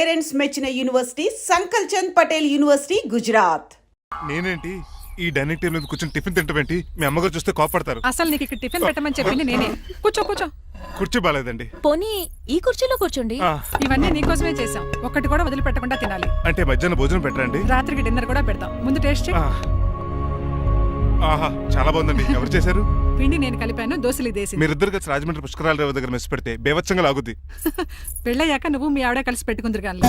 Parents మెచ్చిన university సంకల్ Chand Patel university Gujarat. నేనేంటి ఈ డైనింగ్ టేబుల్ మీద కూర్చొని టిఫిన్ తింటామేంటి? మీ అమ్మగారు చూస్తే కోపడతారు. అసలు నీకు ఇక్కడ టిఫిన్ పెట్టమని చెప్పింది నేనే. కూర్చో కూర్చో. కుర్చీ బాలేదండి. పోనీ ఈ కుర్చీలో కూర్చోండి. ఇవన్నీ నీకోసమే చేసాం, ఒక్కటి కూడా వదిలిపెట్టకుండా తినాలి. అంటే మధ్యాహ్నం భోజనం పెట్టరండి? రాత్రికి డిన్నర్ కూడా పెడతాం. ముందు టేస్ట్ చేయి. ఆహా చాలా బాగుందండి. ఎవరు చేశారు? పిండి నేను కలిపాను, దోశలు దేశం. మీరిద్దరు కలిసి రాజమండ్రి పుష్కరాల రేవు దగ్గర మెస్ పెడితే బేవచ్చంగా లాగుద్ది. పెళ్ళయ్యాక నువ్వు మీ ఆవిడ కలిసి పెట్టుకుందరు కానీ.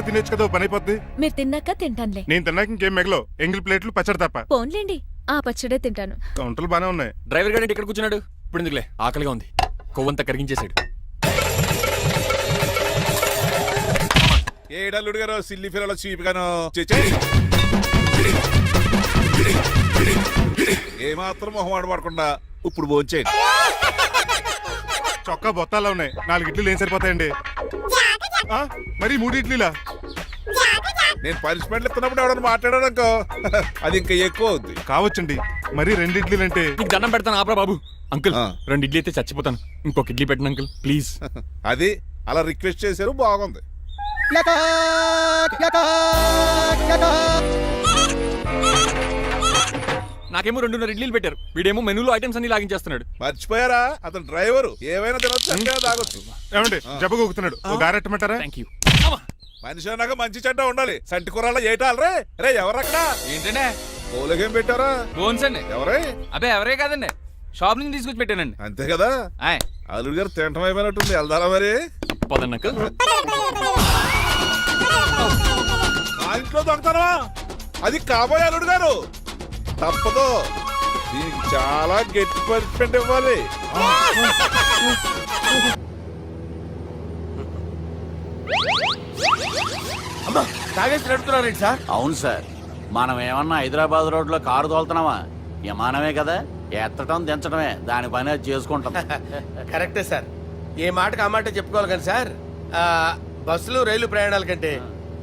తినేచ్చు కదా, పని అయిపోద్ది. మీరు తిన్నాక తింటానులే. నేను తిన్నాక ఇంకేం మిగలవు, ఎంగిల్ ప్లేట్లు పచ్చడి తప్ప. పోన్లేండి, ఆ పచ్చడే తింటాను. కౌంటర్లు బానే ఉన్నాయి. డ్రైవర్ గారు ఇక్కడ కూర్చున్నాడు. ఇప్పుడు ఎందుకులే, ఆకలిగా ఉంది. కొవ్వంతా కరిగించేశాడు. ఏడల్లుడు గారు సిల్లి ఫిల్లలో చీపిగాను ఏమాత్రం మొహమాట పడకుండా ఇప్పుడు భోంచేయండి. చొక్కా బొత్తాల్లో ఉన్నాయి, 4 ఇడ్లీలు ఏం సరిపోతాయండి? మరి 3 ఇడ్లీలా? నేను పనిష్మెంట్లు ఇస్తున్నప్పుడు ఎవడన్నా మాట్లాడాడు అనుకో, అది ఇంకా ఎక్కువ అవుద్ది. కావచ్చండి, మరి 2 ఇడ్లీలు అంటే. నీకు దండం పెడతాను ఆపరా బాబు. అంకుల్ 2 ఇడ్లీ అయితే చచ్చిపోతాను. ఇంకొక ఇడ్లీ పెట్టండి అంకుల్ ప్లీజ్. అది అలా రిక్వెస్ట్ చేశారు, బాగుంది. నాకేమో 2.5 ఇడ్లీలు పెట్టారు. వీడేమో మెనూలో ఐటమ్స్ అన్ని లాగించేస్తున్నాడు. మర్చిపోయారా, అతను డ్రైవరు, ఏమైనా తినొచ్చు తాగొచ్చు. ఏమండి జబ్బగొక్కుతున్నాడు, ఒక గారెట్టమంటారా? Thank you. మనిషి అన్నాక మంచి చెడ్డ ఉండాలి. సంటి కూరల్లో ఏటాలరే. రే ఎవరక్కడ? ఏంటంటే పోలకేం పెట్టారా? బోన్స్ అండి. ఎవరే? అబ్బే ఎవరే కాదండి, షాప్ నుంచి తీసుకొచ్చి పెట్టానండి. అంతే కదా. అల్లుడు గారు తింటం అయిపోయినట్టుంది, వెళ్దారా మరి? పదండి అంకుల్. ఆ ఇంట్లో దొంగతనమా? అది కాబోయే అల్లుడు గారు. తప్పదు, దీనికి చాలా గట్టి పనిష్మెంట్ ఇవ్వాలి. తాగేసి సార్. అవును సార్, మనం ఏమన్నా హైదరాబాద్ రోడ్ లో కారు తోలుతున్నామా? విమానమే కదా, ఎత్తటం దించడమే, దాని పని అది చేసుకుంటాం. కరెక్టే సార్, ఏ మాటకు ఆ మాట చెప్పుకోవాలి కానీ సార్, బస్సులు రైలు ప్రయాణాల కంటే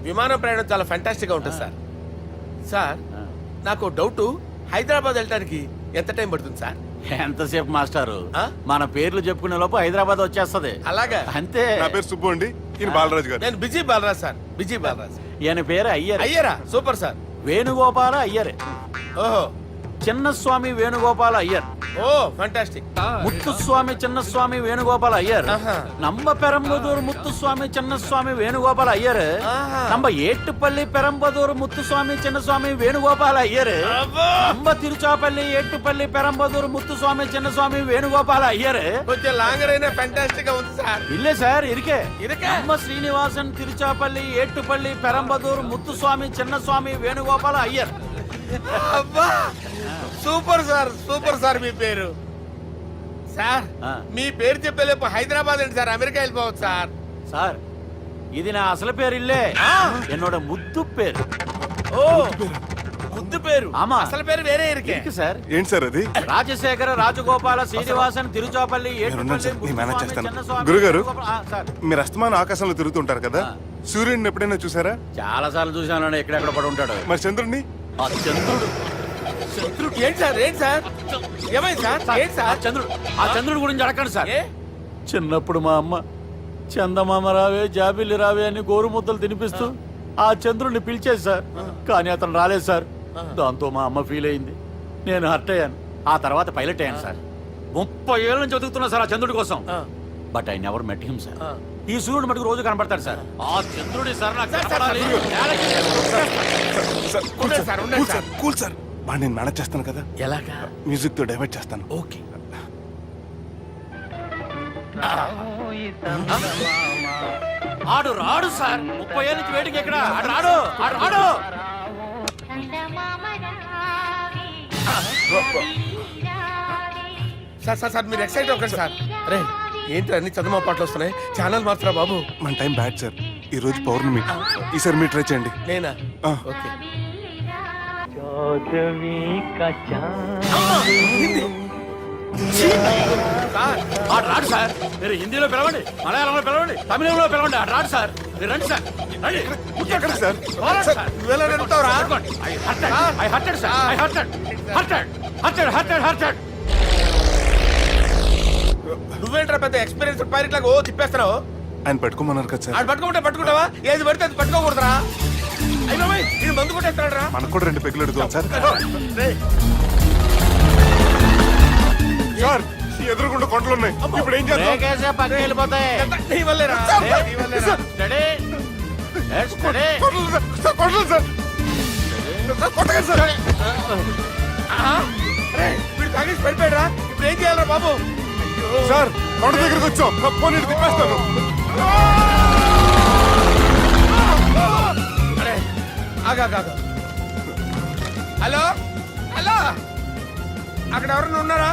విమానం ప్రయాణం చాలా ఫ్యాంటాస్టిక్ గా ఉంటుంది సార్. సార్ నాకు డౌట్, హైదరాబాద్ వెళ్ళడానికి ఎంత టైం పడుతుంది సార్? ఎంతసేపు మాస్టారు, మన పేర్లు చెప్పుకునే లోపు హైదరాబాద్ వచ్చేస్తది. అలాగా? అంతే. నా పేరు సుబ్బు అండి, ఈయన బాలరాజు గారు. నేను busy Balaraj sir. Busy Balaraj. ఈయన పేరు అయ్యర్. అయ్యరా? Super sir. వేణుగోపాల అయ్యర్. ఓహో. చిన్నస్వామి వేణుగోపాల అయ్యర్. Oh fantastic. ముత్తుస్వామి చిన్నస్వామి వేణుగోపాల అయ్యర్. நம்ம பெரம்பதூர் முத்துசுவாமி சின்னசுவாமி வேணுகோபால ஐயர். நம்ம ஏட்டுப்பள்ளி பெரம்பதூர் முத்துசுவாமி சின்னசுவாமி வேணுகோபால ஐயர். நம்ம திருச்சாப்பள்ளி ஏட்டுப்பள்ளி பெரம்பதூர் முத்துசுவாமி சின்னசுவாமி வேணுகோபால ஐயர். కొంచెం లాంగర్ అయినా ఫ్యాంటాస్టిక్ గా ఉంది సార్. இல்ல சார், இருக்கே. நம்ம ஸ்ரீனிவாசன் திருச்சாப்பள்ளி ஏட்டுப்பள்ளி பெரம்பதூர் முத்துசுவாமி சின்னசுவாమి వేణుగోపాల అయ్యర్. అబ్బా సూపర్ సార్, సూపర్ సార్. మీ పేరు సార్, మీ పేరు చెప్పేలేపు హైదరాబాద్ అండి సార్, అమెరికా వెళ్ళిపోవచ్చు సార్. సార్ ఇది నా అసలు పేరు ఇల్లే, என்னோட ముద్దు పేరు. ఓ ముద్దు పేరు. ఆమా, అసలు పేరు వేరే ఇరికే సార్. ఏంటి సార్ అది? రాజశేఖర రాజగోపాల శ్రీనివాసన్ తిరుచాపల్లి. గురుగారు, మీరు అస్తమానం ఆకాశంలో తిరుగుతుంటారు కదా, సూర్యుడిని ఎప్పుడైనా చూసారా? చాలా సార్లు చూసాను, ఎక్కడెక్కడ పడి ఉంటాడు. మరి చంద్రుడిని? చంద్రుడు. ఏంటి సార్? ఏంటి సార్? ఏమైంది సార్? ఏంటి సార్? చంద్రుడు గురించి అడగండి సార్. చిన్నప్పుడు మా అమ్మ చందమామ రావే జాబిల్లి రావే అని గోరు ముద్దలు తినిపిస్తూ ఆ చంద్రుడిని పిలిచేది సార్, కానీ అతను రాలేదు సార్. దాంతో మా అమ్మ ఫీల్ అయింది, నేను హర్ట్ అయ్యాను. ఆ తర్వాత పైలట్ అయ్యాను సార్. 30 ఏళ్ళ నుంచి చదువుతున్నా సార్ ఆ చంద్రుడి కోసం. But I never met him sir. ఈ సూర్యుడు మటుకు రోజు కనపడతాడు సార్. ఆ చంద్రుడి సార్ నాకు కనపడాలి. కూల్ సార్, వాడిని నేను మేనేజ్ చేస్తాను కదా. ఎలాగా? మ్యూజిక్ తో డైవర్ట్ చేస్తాను. ఓకే. ఆడు రాడు సార్, 30 ఏళ్ళ నుంచి వేటికి ఎక్కడ ఆడు రాడు. ఆడు రాడు. సార్ సార్ సార్ మీరు ఎక్సైట్ అవ్వకండి సార్. రే ఏంటి అన్ని చదువు పాటలు వస్తున్నాయి, ఛానల్ మార్చరా బాబు. మన టైం బ్యాడ్ సార్, ఈ రోజు పౌర్ణమి. ఈసారి మీరు ట్రై చేయండి. నేనా? ఓకే. సార్ ఆడు రాడు సార్. మీరు హిందీలో పిలవండి, మలయాళంలో పిలవండి, తమిళంలో పిలవండి, ఆడు రాడు సార్. మీరు రండి సార్, రండి. ఎక్కడ సార్ పోరాడు సార్. నువ్వెలా నడుపుతావురా? పట్టుకోండి. I hurted, sir. I hurted. నువ్వేంట్రా పెద్ద ఎక్స్పీరియన్స్ పైరెట్ లాగా ఓ తిప్పేస్తున్నావు? ఆయన పెట్టుకోమన్నారు కదా సార్. ఆడు పట్టుకుంటే పట్టుకుంటావా? ఏది పడితే అది పట్టుకోకూడదురా? అయ్యో ఇది మందు కొట్టేస్తాడు రా. మనకు కూడా 2 పెగ్గులు అడుగుతాం సార్. సార్ ఎదురుకుండా కొండలు ఉన్నాయి, ఇప్పుడు ఏం చేద్దాం? బ్రేకేసే పక్కకి వెళ్ళిపోతాయి. నీ వల్లేరా? నీ వల్లేరా? Steady. Let's steady. Kondalu sir, sir, Kondalu sir. Sir, కొట్టకండి సార్. ఆహా. రేయ్, వీడు తాగేసి పడిపోయాడురా. ఇప్పుడు ఏం చేయాలరా బాబు? సార్ కొండ దగ్గరికి వచ్చాం, పోనీ ఇటు తిప్పేస్తాను. అరే, ఆగు, ఆగు, ఆగు. హలో హలో, అక్కడ ఎవరైనా ఉన్నారా?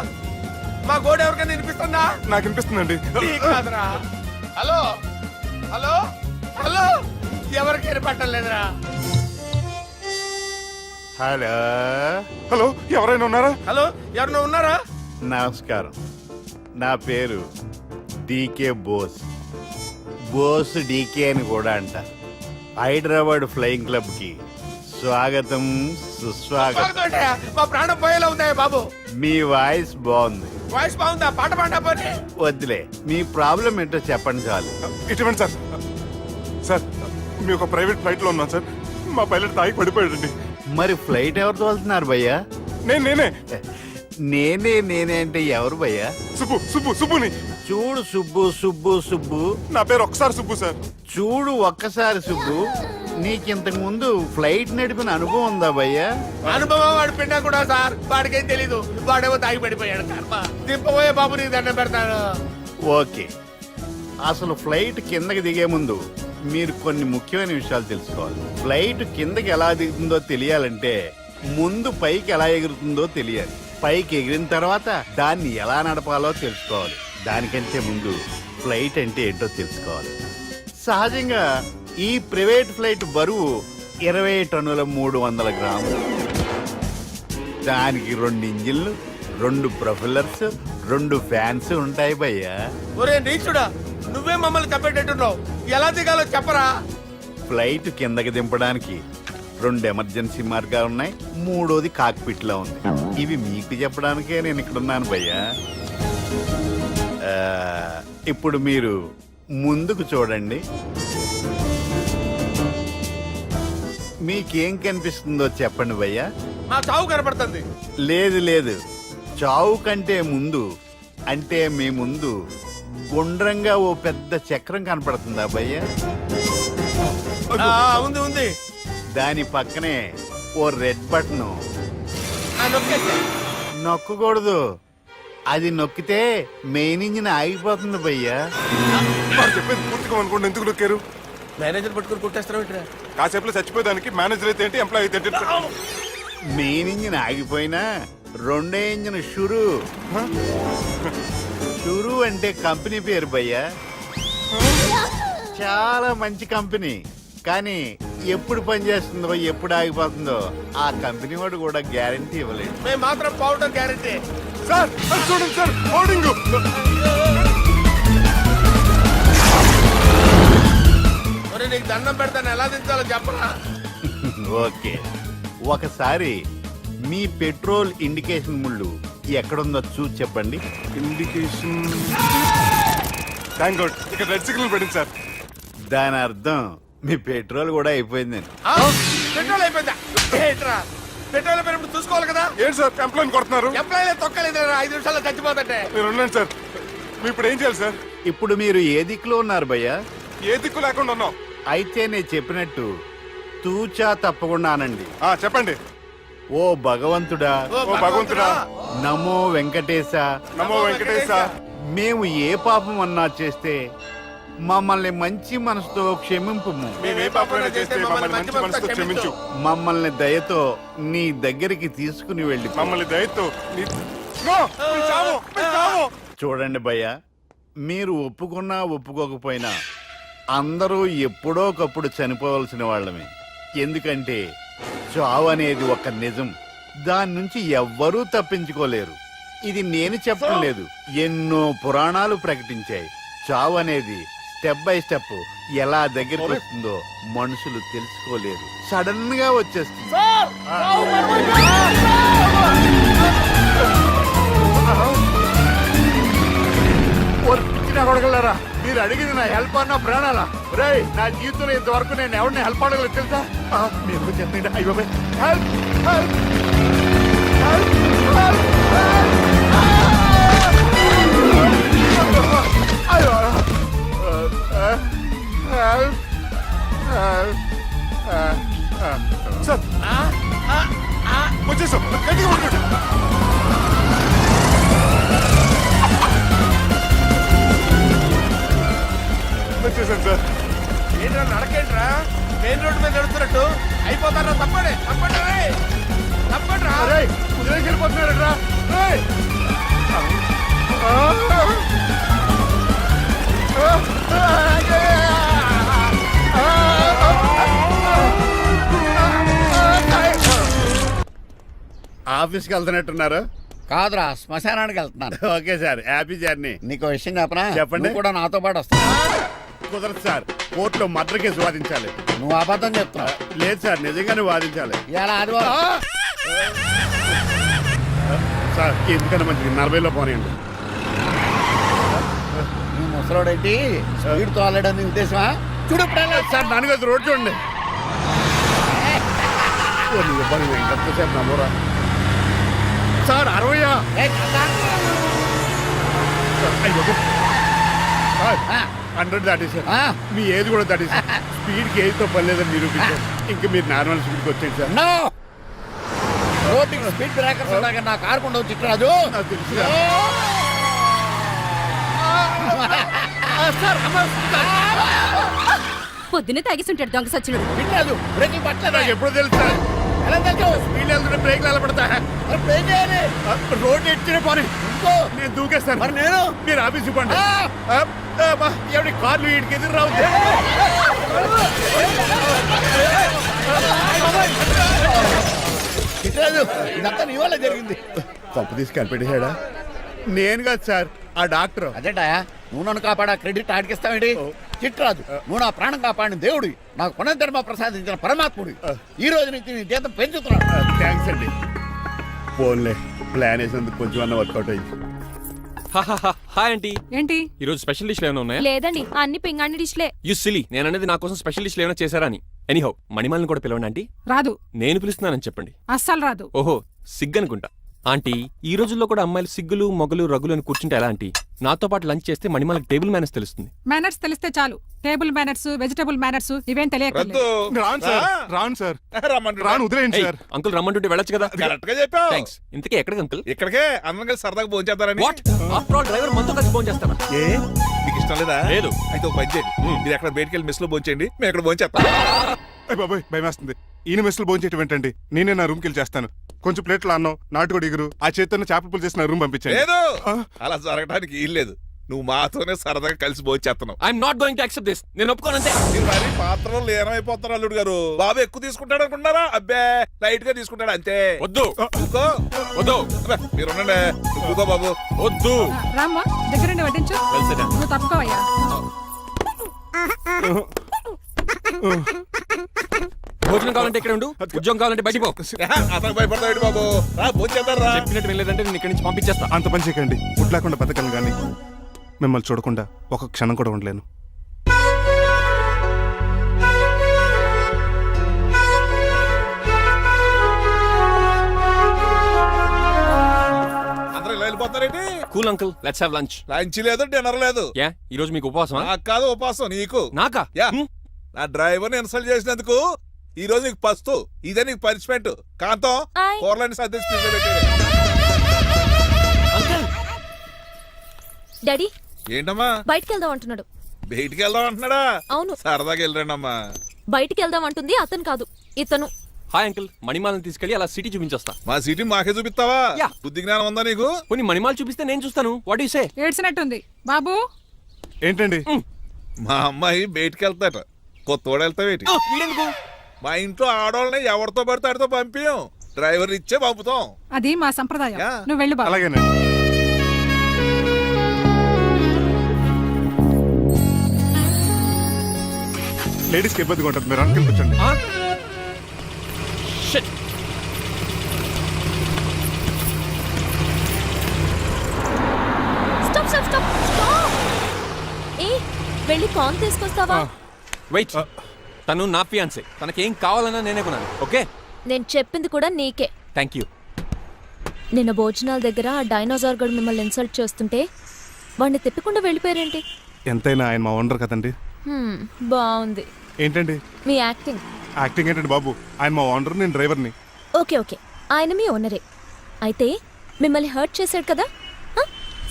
మా గోడ ఎవరికైనా వినిపిస్తుందా? నాకు వినిపిస్తుందండి. నీకు కాదురా. హలో హలో హలో, ఎవరికి వినపట్టలేదురా. హలో, హలో ఎవరైనా ఉన్నారా? హలో ఎవరైనా ఉన్నారా? నమస్కారం. నా పేరు డీకే బోస్. బోస్ డీకే అని కూడా అంటారు. హైదరాబాద్ ఫ్లయింగ్ క్లబ్ కి స్వాగతం, సుస్వాగతం. స్వాగతం. మా ప్రాణం పోయేలా ఉందా బాబు? మీ వాయిస్ బాగుంది. వాయిస్ బాగుందా? పాట పాడా పోనీ. వద్దులే, మీ ప్రాబ్లం ఏంటో చెప్పండి చాలు. ఇటువంటి సార్. సార్ మీ ఒక ప్రైవేట్ ఫ్లైట్ లో ఉన్నాం సార్. మా పైలట్ తాగి పడిపోయాడండి. మరి ఫ్లైట్ ఎవరు తోలుతున్నారు భయ్యా? నేనే నేనే అంటే ఎవరు భయ్యా? సుబ్బుని. చూడు సుబ్బు. నా పేరు ఒకసారి సుబ్బు సార్. చూడు ఒక్కసారి సుబ్బు, నీకింతకు ముందు ఫ్లైట్ నడిపిన అనుభవం ఉందా భయ్యా? అనుభవం వాడు పిండా కూడా సార్. వాడికేం తెలీదు, వాడేమో తాగి పడిపోయాడు. కర్మ. దింపబోయే బాబు నీకు దండం పెడతాను. ఓకే, అసలు ఫ్లైట్ కిందకి దిగే ముందు మీరు కొన్ని ముఖ్యమైన విషయాలు తెలుసుకోవాలి. ఫ్లైట్ కిందకి ఎలా దిగుతుందో తెలియాలంటే ముందు పైకి ఎలా ఎగురుతుందో తెలియాలి. పైకి ఎగిరిన తర్వాత దాన్ని ఎలా నడపాలో తెలుసుకోవాలి. దానికంటే ముందు ఫ్లైట్ అంటే ఏంటో తెలుసుకోవాలి. సహజంగా ఈ ప్రైవేట్ ఫ్లైట్ బరువు 20 టన్నుల 300 గ్రాములు. దానికి 2 ఇంజిన్లు, 2 ప్రొపెల్లర్స్, 2 ఫ్యాన్స్ ఉంటాయి భయ్యా. ఒరే నీచుడా, నువ్వే మమ్మల్ని తప్పేటట్టున్నావు. ఎలా దిగాలో చెప్పరా? ఫ్లైట్ కిందకి దింపడానికి 2 ఎమర్జెన్సీ మార్గాలు ఉన్నాయి, 3వది కాక్పిట్ లో ఉంది. ఇవి మీకు చెప్పడానికే నేను ఇక్కడ ఉన్నాను భయ్యా. ఇప్పుడు మీరు ముందుకు చూడండి. మీకేం కనిపిస్తుందో చెప్పండి భయ్యా. మా చావు కనపడుతుంది. లేదు, చావు కంటే ముందు అంటే మీ ముందు గుండ్రంగా ఓ పెద్ద చక్రం కనపడుతుందా భయ్యా? ఉంది. దాని పక్కనే ఓ రెడ్ బటన్. నొక్కేసా. నొక్కకూడదు, అది నొక్కితే మెయిన్ ఇంజిన్ ఆగిపోతుంది భయ్యా. వారు చెప్పేది పూర్తిగా అనుకోండి, ఎందుకు నొక్కారు? మేనేజర్ పట్టుకుని కుట్టేస్తారా? కాసేపులో చచ్చిపోయేదానికి మేనేజర్ అయితే ఏంటి, ఎంప్లాయ్ అయితే ఏంటి? మెయిన్ ఇంజిన్ ఆగిపోయినా 2వ ఇంజిన్ షురు. షురు అంటే కంపెనీ పేరు భయ్యా. చాలా మంచి కంపెనీ, కానీ ఎప్పుడు పనిచేస్తుందో ఎప్పుడు ఆగిపోతుందో ఆ కంపెనీ వాడు కూడా గ్యారంటీ ఇవ్వలేదు. మేము మాత్రం పౌడర్ గ్యారెంటీ. సార్ అది చూడండి సార్, హోర్డింగ్. ఒరే నీకు దండం పెడతాను, ఎలా దించాలో చెప్పరా? ఓకే, ఒకసారి మీ పెట్రోల్ ఇండికేషన్ ముళ్ళు ఎక్కడుందో చూసి చెప్పండి. ఇండికేషన్. థ్యాంక్ గాడ్, ఇక్కడ రెడ్ సిగ్నల్ పడింది సార్. దాని అర్థం మీ పెట్రోల్ కూడా అయిపోయిందండి. పెట్రోల్ అయిపోయిందా? ఏంట్రా పెట్రోల్ అయిపోయినప్పుడు చూసుకోవాలి కదా. ఏంటి సార్ ఎంప్లాయ్ కొడుతున్నారు? ఎంప్లాయీ తొక్కలేదు, 5 నిమిషాల్లో చచ్చిపోతుంటే. మీరు ఉండండి సార్. మీరు ఇప్పుడు ఏం చేయాలి సార్? ఇప్పుడు మీరు ఏ దిక్కులో ఉన్నారు భయ్యా? ఏ దిక్కు లేకుండా ఉన్నాం. అయితే నేను చెప్పినట్టు తూచా తప్పకుండా అనండి. చెప్పండి. ఓ భగవంతుడా, ఓ భగవంతుడా, నమో వెంకటేశ, నమో వెంకటేశ. మేము ఏ పాపం అన్నా చేస్తే మమ్మల్ని మంచి మనసుతో క్షమింపుము. మేమే పాపమైనా చేస్తే మమ్మల్ని మంచి మనసుతో క్షమించు. మమ్మల్ని దయతో నీ దగ్గరికి తీసుకుని వెళ్ళి మమ్మల్ని దయతో నో, మీ చావు, మీ చావు. చూడండి భయ్యా, మీరు ఒప్పుకున్నా ఒప్పుకోకపోయినా అందరూ ఎప్పుడో ఒకప్పుడు చనిపోవలసిన వాళ్ళమే. ఎందుకంటే చావు అనేది ఒక నిజం, దాని నుంచి ఎవ్వరూ తప్పించుకోలేరు. ఇది నేను చెప్పడం లేదు, ఎన్నో పురాణాలు ప్రకటించాయి. చావు అనేది స్టెప్ బై స్టెప్ ఎలా దగ్గరికి వస్తుందో మనుషులు తెలుసుకోలేరు, సడన్ గా వచ్చేస్తుంది. కొడగలరా, మీరు అడిగింది నా హెల్ప్ అన్న ప్రాణాలా? రేయ్, నా జీవితంలో ఇంతవరకు నేను ఎవరిని హెల్ప్ అడగలేదు తెలుసా? మీరు చెప్పండి. అయ్యో హెల్ప్ హెల్ప్ సార్ వచ్చేసాం, గట్టిగా పట్టుకోండి. వచ్చేసాను సార్. ఏంట్రా నడకేంట్రా, మెయిన్ రోడ్డు మీద నడుస్తున్నట్టు అయిపోతారా? తప్పండి తప్పండి తప్పండి రా. కుదిరేసి వెళ్ళిపోతున్నారట్రా. ఆఫీస్కి వెళ్తున్నట్టున్నారు? కాదురా, శ్మశానానికి వెళ్తున్నాను. Okay sir, happy journey. నీకు విషయం చెప్పనా? చెప్పండి. నువ్వు కూడా నాతో పాటు వస్తా. కుదరదు సార్, కోర్టులో మర్డర్ కేసు వాదించాలి. నువ్వు అబద్ధం చెప్తున్నావు. లేదు సార్, నిజంగానే వాదించాలి. ఇలా ఆదివారం సార్ ఎందుకన్నా మంచిది 40లో పోనీయండి. నువ్వు ముసలోడేంటి స్పీడ్ తోలడని ఉద్దేశమా? చూడు సార్ నాన్నగారు రోడ్ చూడండి. ఎంతసేపు నమ్మరా సార్? 60 100 దాటేశారు. మీ ఏది కూడా దాటేశారు. స్పీడ్కి ఏదితో పని లేదని నిరూపించారు. ఇంకా మీరు నార్మల్ స్పీడ్కి వచ్చేది సార్. రోడ్డుకి స్పీడ్ బ్రేకర్స్ ఉండగా నా కారు కొండ చిట్టరాజు. నాకు తెలుసు పొద్దున్నే తాగిస్తుంటాడు దొంగ సచ్చినుడు. చిట్టరాజు బ్రేకింగ్ పట్టలేదు. నాకు ఎప్పుడు తెలుసు సార్. ఎలా తెలుసు? స్పీడ్ వెళ్తుంటే బ్రేక్లు ఎలా పడతా? బ్రేక్ చేయాలి. రోడ్డు ఎట్టిన పోనీ నేను దూకేస్తాను. మరి నేను? మీరు ఆఫీస్ ఇవ్వండి. ఎవరి కార్లు వీడికి ఎదురు రావు. చిట్టరాజు ఇదంతా నీ వల్ల జరిగింది. తప్పు తీసి కనిపెట్టేశాడా? నేను కాదు సార్, ఆ డాక్టర్. అదేటా నువ్వు నన్ను కాపాడా క్రెడిట్ ఆడికిస్తావేంటి? చిట్టరాజు నువ్వు నా ప్రాణం కాపాడిన దేవుడి, నాకు పునర్ధర్మ ప్రసాదించిన పరమాత్ముడి. ఈ రోజు నుంచి నీ జీతం పెంచుతున్నాను. థ్యాంక్స్ అండి. ఫోన్లే, ప్లాన్ వేసినందుకు కొంచెం అన్న వర్కౌట్ అయింది. Hi aunty. ఏంటి? ఈ రోజు స్పెషల్ డిష్లు ఏమైనా ఉన్నాయా? లేదండి, అన్ని పింగాణి డిష్లే. యు సిలీ, నేను అనేది నా కోసం స్పెషల్ డిష్లు ఏమైనా చేశారా అని. ఎనీహౌ, మణిమాలని కూడా పిలవండి ఆంటీ. రాదు. నేను పిలుస్తున్నానని చెప్పండి. అస్సలు రాదు. ఓహో, సిగ్గనుకుంటా. ఆంటీ, ఈ రోజుల్లో కూడా అమ్మాయిలు సిగ్గులు మొగలు రగులు అని కూర్చుంటే ఎలా ఆంటీ? నాతో పాటు లంచ్ చేస్తే మణిమాలకి టేబుల్ మేనర్స్ తెలుస్తుంది. మేనర్స్ తెలిస్తే చాలు. టేబుల్ మేనర్స్, వెజిటబుల్ మేనర్స్ ఇవేం తెలియకలేదు. రాను సార్, రాను సార్, రాను, వదిలేయండి సార్. అంకుల్ రమ్మంటుంటే వెళ్ళొచ్చు కదా. కరెక్ట్ గా చెప్పావు. థ్యాంక్స్. ఇంతకీ ఎక్కడికి అంకుల్? ఇక్కడికే అందరం కలిసి సరదాగా భోజనం చేద్దారని. వాట్? ఆఫ్టర్ ఆల్ డ్రైవర్ మనతో కలిసి ఫోన్ చేస్తారా? ఏ మీకు ఇష్టం లేదా? లేదు. అయితే ఒక పని చేయండి, మీరు ఎక్కడ బయటికి వెళ్ళి మెస్ లో భోజనం చేయండి, మేము ఇక్కడ భోజనం చేస్తాం. బాబాయ్ భయం వేస్తుంది. ఈయన మెస్సులు భోంచేయటం ఏంటండి? నేనే నా రూమ్కి వెళ్ళి చేస్తాను. కొంచెం ప్లేట్లో అన్నం, నాటుకోడి ఇగురు, ఆ చేతున్న చేపల పులుసు చేసిన రూమ్ పంపించండి. లేదు, అలా జరగడానికి ఏం లేదు. నువ్వు మాతోనే సరదాగా కలిసి భోజనం చేస్తున్నావు. I'm not going to accept this. నేను ఒప్పుకోనంతే. మీరు మరి పాత్రలో లీనమైపోతారు అల్లుడు గారు. బాబు ఎక్కువ తీసుకుంటాడు అనుకుంటారా? అబ్బే లైట్ గా తీసుకుంటాడు అంతే. వద్దు కూకో. వద్దు. అబ్బే, మీరు ఉండండి. నువ్వు కూకో బాబు. వద్దు. రామ్మా, దగ్గరుండి వడ్డించు. వెళ్తాడా? నువ్వు తప్పుకోవయ్యా. భోజనం కావాలంటే ఇక్కడ ఉండు, ఉద్యోగం కావాలంటే బయటికి పో. అతను భయపడతాడు బాబు. రా భోజనం చేద్దాం రా. చెప్పినట్టు వెళ్ళలేదంటే నేను ఇక్కడి నుంచి పంపించేస్తా. అంత పని చేయకండి. ఫుడ్ లేకుండా బతకలను కానీ మిమ్మల్ని చూడకుండా ఒక క్షణం కూడా ఉండలేను. అందరూ ఇలా వెళ్ళిపోతారేంటి? Cool uncle, let's have lunch. Lunch లేదు, డిన్నర్ లేదు. యా, ఈ రోజు మీకు ఉపవాసమా? నాకు కాదు ఉపవాసం, నీకు. నాకా? యా, నా డ్రైవర్ ని ఇన్సల్ట్ చేసినందుకు ఈ రోజు నీకు పస్తు. ఇదే నీకు పనిష్మెంట్. కాంతం ఆయ్. కూరలని సర్ది స్పీడ్ పెట్టాడు. అంకుల్, డాడీ ఏంటమ్మా బయటికి వెళ్దాం అంటున్నాడు. బయటికి వెళ్దాం అంటున్నాడా? అవును. సరదాగా వెళ్ళరండి అమ్మా. బయటికి వెళ్దాం అంటుంది అతను కాదు, ఇతను. Hi uncle. మణిమాలని తీసుకెళ్లి అలా సిటీ చూపించొస్తా. మా సిటీ మాకే చూపిస్తావా? యా. బుద్ధి జ్ఞానం ఉందా నీకు? కొన్ని మణిమాలు చూపిస్తే నేను చూస్తాను. What you say? ఏడ్చినట్టుంది. బాబు, ఏంటండి? మా అమ్మాయి బయటికి వెళ్తాట. కొత్తోడు వెళ్తావేటి? వీడెందుకు? మా ఇంట్లో ఆడవాళ్ళని ఎవరితో పడితే ఆడితో పంపించాం. డ్రైవర్ ఇచ్చే పంపుతాం. అది మా సంప్రదాయం. యా. నువ్వు వెళ్ళు బాబు. అలాగేనండి. లేడీస్కి ఇబ్బందిగా ఉంటుంది, మీరు అనుకుని కూర్చోండి. ఆ? Shit. Stop stop stop stop. ఏ వెళ్ళి కాన్ తీసుకొస్తావా? వెయిట్, తను నా ఫియాన్సే. తనకేం కావాలన్నా నేనే కొనాలి. ఓకే, నేను చెప్పింది కూడా నీకే. Thank you. నిన్న భోజనాల దగ్గర ఆ డైనోసార్ గడు మిమ్మల్ని ఇన్సల్ట్ చేస్తుంటే వాడిని తిప్పకుండా వెళ్ళిపోయారేంటి? ఎంతైనా ఆయన మా ఓనర్ కదండి. బాగుంది ఏంటండి మీ యాక్టింగ్. యాక్టింగ్ ఏంటండి బాబు? ఆయన మా ఓనర్, నేను డ్రైవర్ని. ఓకే ఓకే, ఆయన మీ ఓనరే. అయితే మిమ్మల్ని హర్ట్ చేశాడు కదా, హ?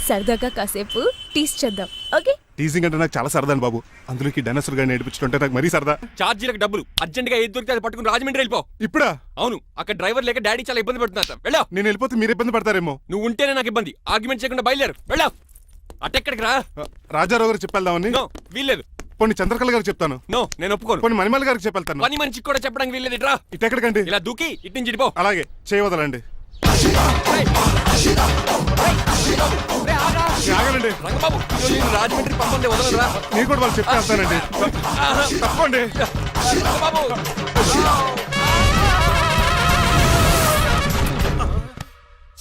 సరదాగా కాసేపు టీస్ చేద్దాం. ఓకే? టీజింగ్ అంటే నాకు చాలా సరదా అండి బాబు. అందులోకి డైనోసార్ గారిని ఏడిపించుకుంటే నాకు మరీ సరదా. ఛార్జీలకు డబ్బులు అర్జెంట్ గా ఏది దొరికితే అది పట్టుకుని రాజమండ్రి వెళ్ళిపో. ఇప్పుడా? అవును, అక్కడ డ్రైవర్ లేక డాడీ చాలా ఇబ్బంది పడుతున్నారు. వెళ్ళా. నేను వెళ్ళిపోతే మీరు ఇబ్బంది పడతారేమో. నువ్వు ఉంటేనే నాకు ఇబ్బంది. ఆర్గ్యుమెంట్ చేయకుండా బయలుదేరు. వెళ్ళా. అటెక్కడికి రా. రాజారావు గారు చెప్పేద్దామని. నో, వీల్లేదు. పోనీ చంద్రకళ గారికి చెప్తాను. నో, నేను ఒప్పుకోను. పోనీ మణిమాల గారికి చెప్పెళ్తాను. పని మనిషికి కూడా చెప్పడానికి వీల్లేదు. ఇట్రా. ఇటెక్కడికండి? ఇలా దూకి ఇటు నుంచి ఇడిపో. అలాగే చేయవదలండి. ఆగలండి. రంగబాబు, ఈరోజు నేను రాజమండ్రి పంపండి, వదలరా. నేను కూడా వాళ్ళు చెప్తే వెళ్తానండి. తప్పండి. రంగబాబు.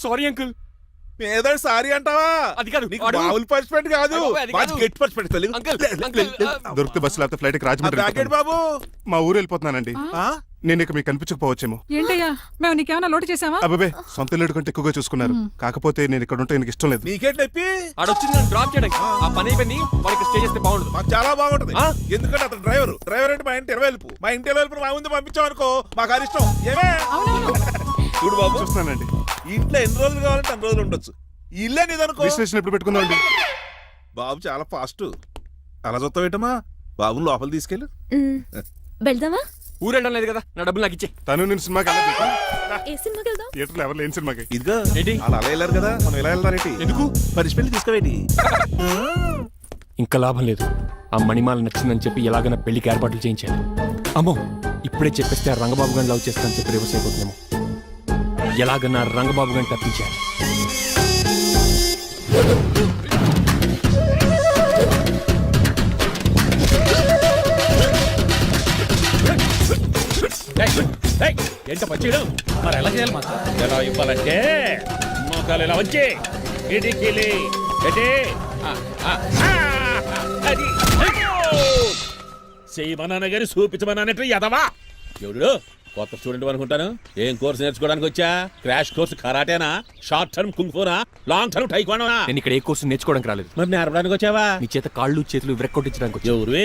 Sorry uncle. ఏదో సారీ అంటావా? అది కాదు, నీకు వాడు- మామూలు పనిష్మెంట్ కాదు, అయ్యో, అది కాదు. గట్టి పనిష్మెంట్. తెలుగు అంకుల్, అంకుల్, దొరికితే బస్సు లేకపోతే ఫ్లైట్ కి రాజమండ్రి బ్యాకెట్ వెళ్ళిపోతాను. బాబు. మా ఊరు వెళ్ళిపోతున్నానండి. ఆ? నేను ఇక మీకు కనిపించకపోవచ్చేమో. ఏంటయ్యా, మేము నీకేమైనా లోటు చేసావా? అబ్బాబే, సొంత ఇల్లు కంటే ఎక్కువగా చూసుకున్నారు. కాకపోతే నేను ఇక్కడ ఉంటే నాకు ఇష్టం లేదు. నీకేంటి నొప్పి? ఆడొచ్చింది నన్ను డ్రాప్ చేయడానికి. ఆ పని అయిపోయింది. వాళ్ళకి స్టే చేస్తే బాగుండదు. మాకు చాలా బాగుంటది. ఆ? ఎందుకంటే అతను డ్రైవర్ అంటే మా ఇంటి ఇరవైపు, మా ఇంటి ఇరవైపు మా ముందు పంపించాం అనుకో మాకు అది ఇష్టం. ఏమే చూడు బాబు, చూస్తున్నానండి. ఇంట్లో ఎన్ని రోజులు కావాలంటే అన్ని రోజులు ఉండొచ్చు. ఈ ఇల్లే నీదనుకో. విశ్లేషణ ఎప్పుడు పెట్టుకుందామండి? బాబు చాలా ఫాస్ట్. అలా చూస్తావేటమ్మా? బాబుని లోపల తీసుకెళ్ళు. వెళ్దామా? ఊరు వెళ్ళడం లేదు కదా, నా డబ్బులు నాకు ఇచ్చే. తను నేను సినిమాకి వెళ్ళదు. ఏ సినిమాకి వెళ్దాం? థియేటర్లో ఎవరు లేని సినిమాకి. ఇదిగో ఏంటి? అలా అలా వెళ్ళారు కదా, మనం ఇలా వెళ్తారేంటి? ఎందుకు? పనిష్మెంట్ తీసుకోవేంటి? ఇంకా లాభం లేదు. ఆ మణిమాల నచ్చిందని చెప్పి ఎలాగైనా పెళ్లికి ఏర్పాట్లు చేయించాను. అమ్మో, ఇప్పుడే చెప్పేస్తే ఆ రంగబాబు గారిని లవ్ చేస్తానని చెప్పి రివర్స్ అయిపోతుందేమో. ఎలాగన్నా రంగబాబు గారిని తప్పించాను. ఏంట పచ్చేయడం మరి ఎలా చేయాలి? ఎలా ఇవ్వాలంటే మోకాలు ఇలా వచ్చి ఇడికిలి అది చేయమన్నాను గాని చూపించమన్నట్టు ఎదవా. ఎవడు కొత్త స్టూడెంట్ అనుకుంటాను. ఏం కోర్సు నేర్చుకోవడానికి వచ్చా? క్రాష్ కోర్సు కరాటేనా, షార్ట్ టర్మ్ కుంగ్ఫూనా, లాంగ్ టర్మ్ టైక్వాండోనా? నేను ఇక్కడ ఏ కోర్సు నేర్చుకోవడానికి రాలేదు. మరి నేర్పడానికి వచ్చావా? నీ చేత కాళ్ళు చేతులు విరక్కొట్టించడానికి వచ్చా. ఎవరు?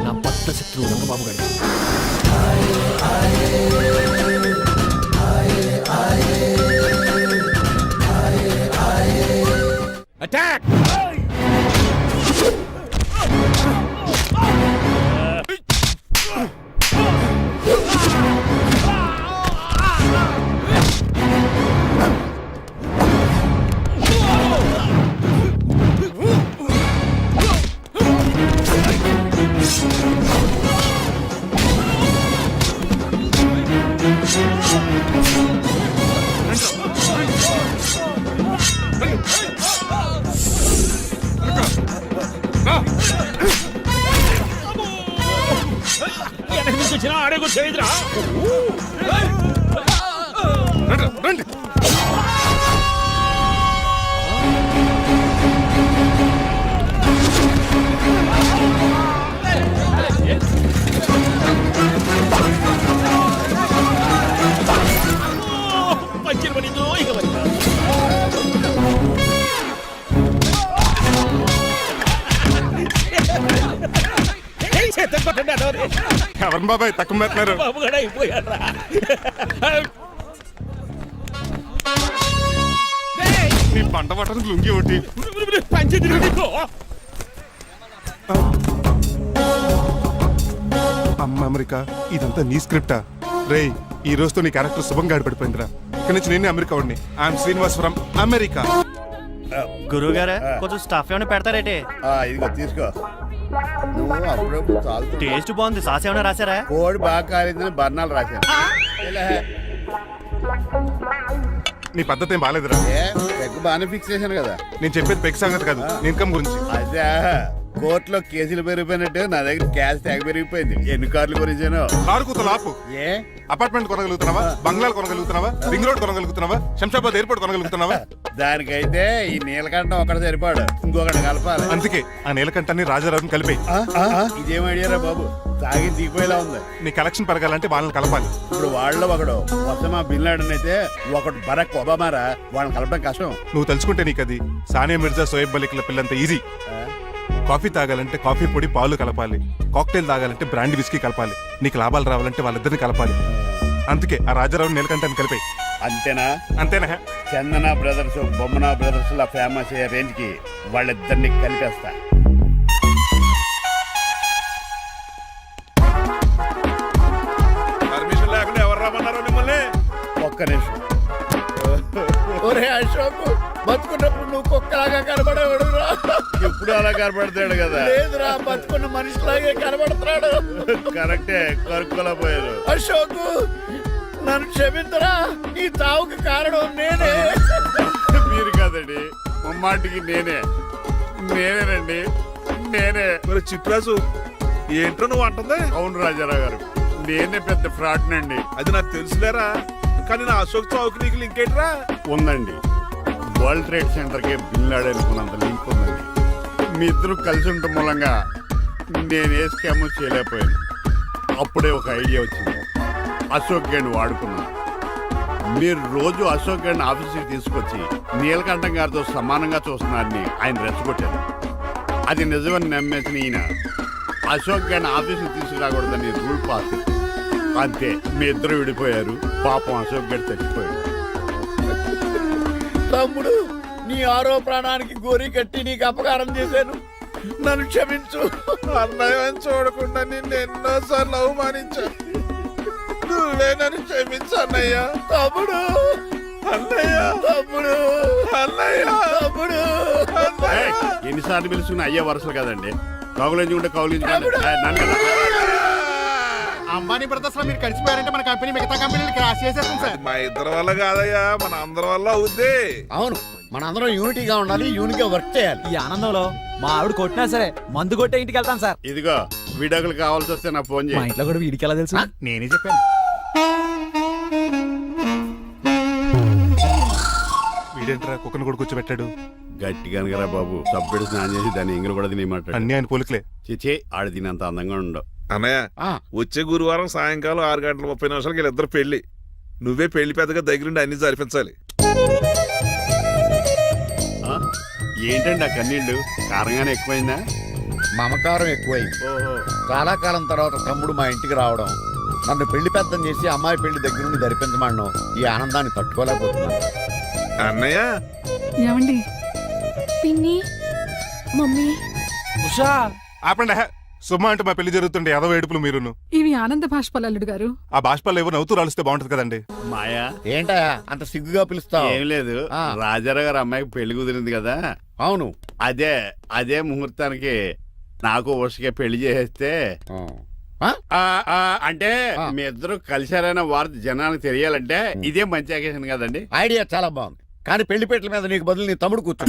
నా బద్ద శత్రువు రంగబాబు గారి. అటాక్! రండి. ఎవరిని బాబాయ్ తక్కువ పెట్టినారు? నీ పంట పట్టడానికి లుంగి ఒకటి. అమ్మ అమెరికా, ఇదంతా నీ స్క్రిప్టా? రేయ్, ఈ రోజుతో నీ క్యారెక్టర్ శుభంగా ఆడిపడిపోయిందిరా. ఇక్కడి నుంచి నేనే అమెరికా వాడిని. I'm Srinivas from America. గురువు గారా కొంచెం స్టఫ్ ఏమైనా పెడతారేటే? ఇదిగో తీసుకో. నువ్వు అప్పుడప్పుడు చాలు టేస్ట్ బాగుంది సాస్ ఏమైనా రాశారా కోడి బాగా కాలేదని బర్ణాలు రాశాను ఇలా నీ పద్ధతి ఏం బాగాలేదురా. పెగ్ బాగానే ఫిక్స్ చేశాను కదా. నేను చెప్పేది పెక్ సంగతి కాదు, నీ ఇన్కమ్ గురించి. అదే కోర్టులో కేసులు పెరిగిపోయినట్టు నా దగ్గర క్యాష్ తెగ పెరిగిపోయింది. ఎన్ని కార్లు కొనిచ్చాను? కారు కూతలు ఆపు. ఏ అపార్ట్మెంట్ కొనగలుగుతున్నావా? బంగ్లాలు కొనగలుగుతున్నావా? రింగ్ రోడ్ కొనగలుగుతున్నావా? శంషాబాద్ ఎయిర్పోర్ట్ కొనగలుగుతున్నావా? దానికైతే ఈ నీలకంఠం ఒకటి సరిపాడు, ఇంకొకటి కలపాలి. అందుకే ఆ నీలకంఠాన్ని రాజారావుని కలిపే. ఇదేం అడిగారా బాబు, తాగి దిగిపోయేలా ఉంది. నీ కలెక్షన్ పెరగాలంటే వాళ్ళని కలపాలి. ఇప్పుడు వాళ్ళలో ఒకడు ఒసమా బిన్ లాడెన్ అయితే ఒకడు బరాక్ ఒబామారా, వాళ్ళని కలపడం కష్టం. నువ్వు తెలుసుకుంటే నీకు అది సానియా మిర్జా, సోయబ్ మలిక్ల పిల్లంత ఈజీ. కాఫీ తాగాలంటే కాఫీ పొడి పాలు కలపాలి, కాక్టైల్ తాగాలంటే బ్రాండ్ విస్కీ కలపాలి. నీకు లాభాలు రావాలంటే వాళ్ళిద్దరిని కలపాలి. అందుకే ఆ రాజారావు నీలకంఠాన్ని కలిపాయి. అంతేనా? అంతేనా? చందన బ్రదర్స్, బొమ్మన బ్రదర్స్ లా ఫేమస్ అయ్యే రేంజ్ కి వాళ్ళిద్దరిని కలిపేస్తా. పర్మిషన్ లేకుండా ఎవరు రమ్మన్నారో మిమ్మల్ని? ఒక్క నిమిషం. ఒరే అశోక్, బతుకున్నప్పుడు నువ్వు కుక్కలాగా కనబడేవాడురా. ఇప్పుడు అలా కనబడతాడు కదా? లేదురా, బతుకున్న మనిషిలాగే కనబడుతున్నాడు. కరెక్టే, కరుక్కులా పోయారు. అశోక్, నన్ను క్షమించరా, ఈ తావుకి కారణం నేనే. మీరు కాదండి, ముమ్మాటికి నేనేనండి, నేనే. మరి చిట్రాజు ఏంటో నువ్వు అంటుంది? అవును రాజారావు గారు, నేనే పెద్ద ఫ్రాడ్ నండి. అది నాకు తెలుసులేరా, కానీ నా అశోక్ చౌక్ నీకు లింక్ ఏంట్రా? ఉందండి, వరల్డ్ ట్రేడ్ సెంటర్ కి బిన్ లాడెన్ కొన్నంత లింక్ ఉందండి. మీ ఇద్దరు కలిసి ఉండటం మూలంగా నేను ఏ స్కామ్ చేయలేకపోయాను. అప్పుడే ఒక ఐడియా వచ్చింది, అశోక్ గేణ్ వాడుకున్నాను. మీరు రోజు అశోక్ గేణ్ ఆఫీస్కి తీసుకొచ్చి నీలకంఠం గారితో సమానంగా చూస్తున్నారని ఆయన రెచ్చగొట్టారు. అది నిజమని నమ్మేసిన ఈయన అశోక్ గేణ్ ఆఫీస్కి తీసుకురాకూడదని రూల్ పాస్. అంతే, మీ ఇద్దరు విడిపోయారు. పాపం అశోక్ గేణ్ చచ్చిపోయాడు. తమ్ముడు, నీ ఆరో ప్రాణానికి గోరి కట్టి నీకు అపకారం చేశాను, నన్ను క్షమించు. అన్నయ్య చూడకుండా నిన్ను ఎన్నోసార్లు అవమానించాను, నువ్వే నన్ను క్షమించు అన్నయ్య. తమ్ముడు, అన్నయ్య, తమ్ముడు, అన్నయ్య, తమ్ముడు. ఎన్నిసార్లు పిలుచుకున్న అయ్యే వరుసలు కదండి. కౌలించుకుంటే కౌలించుకుంటే అంబానీ బ్రదర్స్ లో మీరు కలిసిపోయారంటే మన కంపెనీ మిగతా కంపెనీలు క్రాష్ చేసేస్తుంది సార్. మా ఇద్దరి వల్ల కాదయ్యా, మన అందరి వల్ల అవుద్ది. అవును, మనందరం యూనిటీగా ఉండాలి, యూనిట్గా వర్క్ చేయాలి. ఈ ఆనందంలో మా ఆవిడ కొట్టినా సరే మందు కొట్టే ఇంటికి వెళ్తాను సార్. ఇదిగో, విడాకులు కావాల్సి వస్తే నాకు ఫోన్ మా చేయి. ఇంట్లో కూడా వీడికి ఎలా తెలుసు? నేనే చెప్పాను. వీడేంట్రా కుక్కను కూడా కూర్చోబెట్టాడు? గట్టిగా అనగరా బాబు, సబ్బెడు స్నానం చేసి దాన్ని ఎంగిలి కూడా తినేయమంటాడు. అన్ని ఆయన పోలికలే. చిచే, ఆడ తినంత అందంగా ఉండవు. అన్నయ్య, వచ్చే గురువారం సాయంకాలం 6:30 వీళ్ళిద్దరు పెళ్లి. నువ్వే పెళ్లి పెద్దగా దగ్గరుండి అన్ని జరిపించాలి. ఏంటండి ఆ కన్నీళ్ళు? కారంగానే ఎక్కువైందా? మమకారం ఎక్కువైంది. చాలా కాలం తర్వాత తమ్ముడు మా ఇంటికి రావడం, నన్ను పెళ్లి పెద్దం చేసి అమ్మాయి పెళ్లి దగ్గర నుండి ధరిపించమనడం, ఈ ఆనందాన్ని తట్టుకోలేకపోతున్నాను. అన్నయ్య, ఏమండి? పిన్ని, మమ్మీ, ఉషా, ఆపండి. సుమా అంటే మా పెళ్లి జరుగుతుంటే ఎదవ ఏడుపులు మీరును. ఇవి ఆనంద భాష్పాలు అల్లుడు గారు. ఆ బాష్పాలు ఏవో నవ్వుతూ రాలిస్తే బాగుంటది కదండి. మాయా, ఏంటా అంత సిగ్గుగా పిలుస్తావు? ఏం లేదు, రాజారావు గారు అమ్మాయికి పెళ్లి కుదిరింది కదా. అవును, అదే ముహూర్తానికి నాకు ఉషకే పెళ్లి చేసేస్తే, అంటే మీ ఇద్దరు కలిశారైన వార్త జనానికి తెలియాలంటే ఇదే మంచి అకేషన్ కదండి. ఐడియా చాలా బాగుంది, కానీ పెళ్లి పెట్టల మీద నీకు బదులు నీ తమ్ముడు కూర్చో.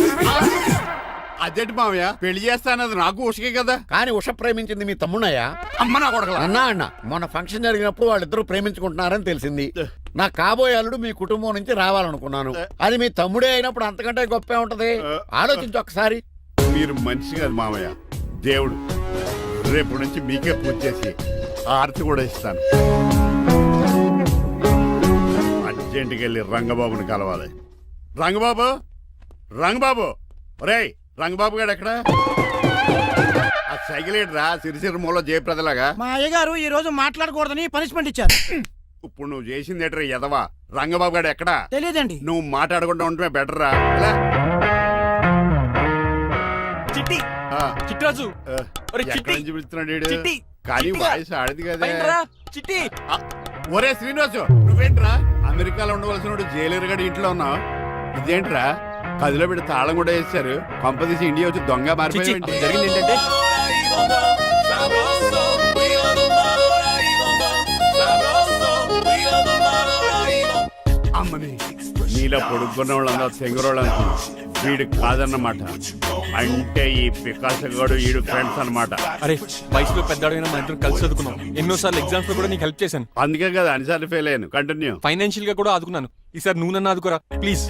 అదేంటి మావయ్య, పెళ్లి చేస్తానది నాకు ఉషకే కదా. కానీ ఉష ప్రేమించింది మీ తమ్ముడయ్యా. అమ్మ నా కొడకలా. అన్నా మొన్న ఫంక్షన్ జరిగినప్పుడు వాళ్ళిద్దరూ ప్రేమించుకుంటున్నారని తెలిసింది. నా కాబోయే అల్లుడు మీ కుటుంబం నుంచి రావాలనుకున్నాను. అది మీ తమ్ముడే అయినప్పుడు అంతకంటే గొప్పే ఉంటది. ఆలోచించి ఒకసారి. మీరు మనిషి కాదు మావయ్య, దేవుడు. రేపు నుంచి మీకే పూజ చేసి ఆర్తి కూడా ఇస్తాను. అర్జెంటుకి వెళ్ళి రంగబాబుని కలవాలి. రంగబాబు, ఒరేయ్ రంగబాబు గారు ఎక్కడ? ఆ సైకిల్ రా, సిరిసిరి మూల జయప్రదలాగా. మా అయ్యగారు ఈ రోజు మాట్లాడకూడదని పనిష్మెంట్ ఇచ్చారు. ఇప్పుడు నువ్వు చేసింది ఎట్రా ఎదవా? రంగబాబు గారు ఎక్కడా? తెలియదండి. నువ్వు మాట్లాడకుండా ఉండటమే బెటర్ రా. చిట్టి, చిట్రాజు, ఎక్కడి నుంచి పిలుస్తున్నాడు? కానీ వాయిస్ ఆడది కదా. చిట్టి, ఒరే శ్రీనివాసు, నువ్వేంట్రా అమెరికాలో ఉండవలసిన జైలర్ గడి ఇంట్లో ఉన్నావు? ఇదేంట్రా కదిలో పెట్టి తాళం కూడా వేశారు. పంపదీసి ఇండియా వచ్చి దొంగ మారిపోయింది. జరిగింది ఏంటంటే అమ్మని నీలో పొడుక్కున్న వాళ్ళందరూ తెంగురోళ్ళు అనుకున్నా వీడు కాదన్నమాట. అంటే ఈ పికాసగాడు వీడు ఫ్రెండ్స్ అన్నమాట. అరే వయసులో పెద్దవాడైనా మా ఇద్దరు కలిసి చదువుకున్నాం. ఎన్నోసార్లు ఎగ్జామ్స్ లో కూడా నీకు హెల్ప్ చేశాను. అందుకే కదా అన్నిసార్లు ఫెయిల్ అయ్యాను. కంటిన్యూ. ఫైనాన్షియల్ గా కూడా ఆదుకున్నాను. ఈసారి నువ్వు నన్ను ఆదుకోరా ప్లీజ్.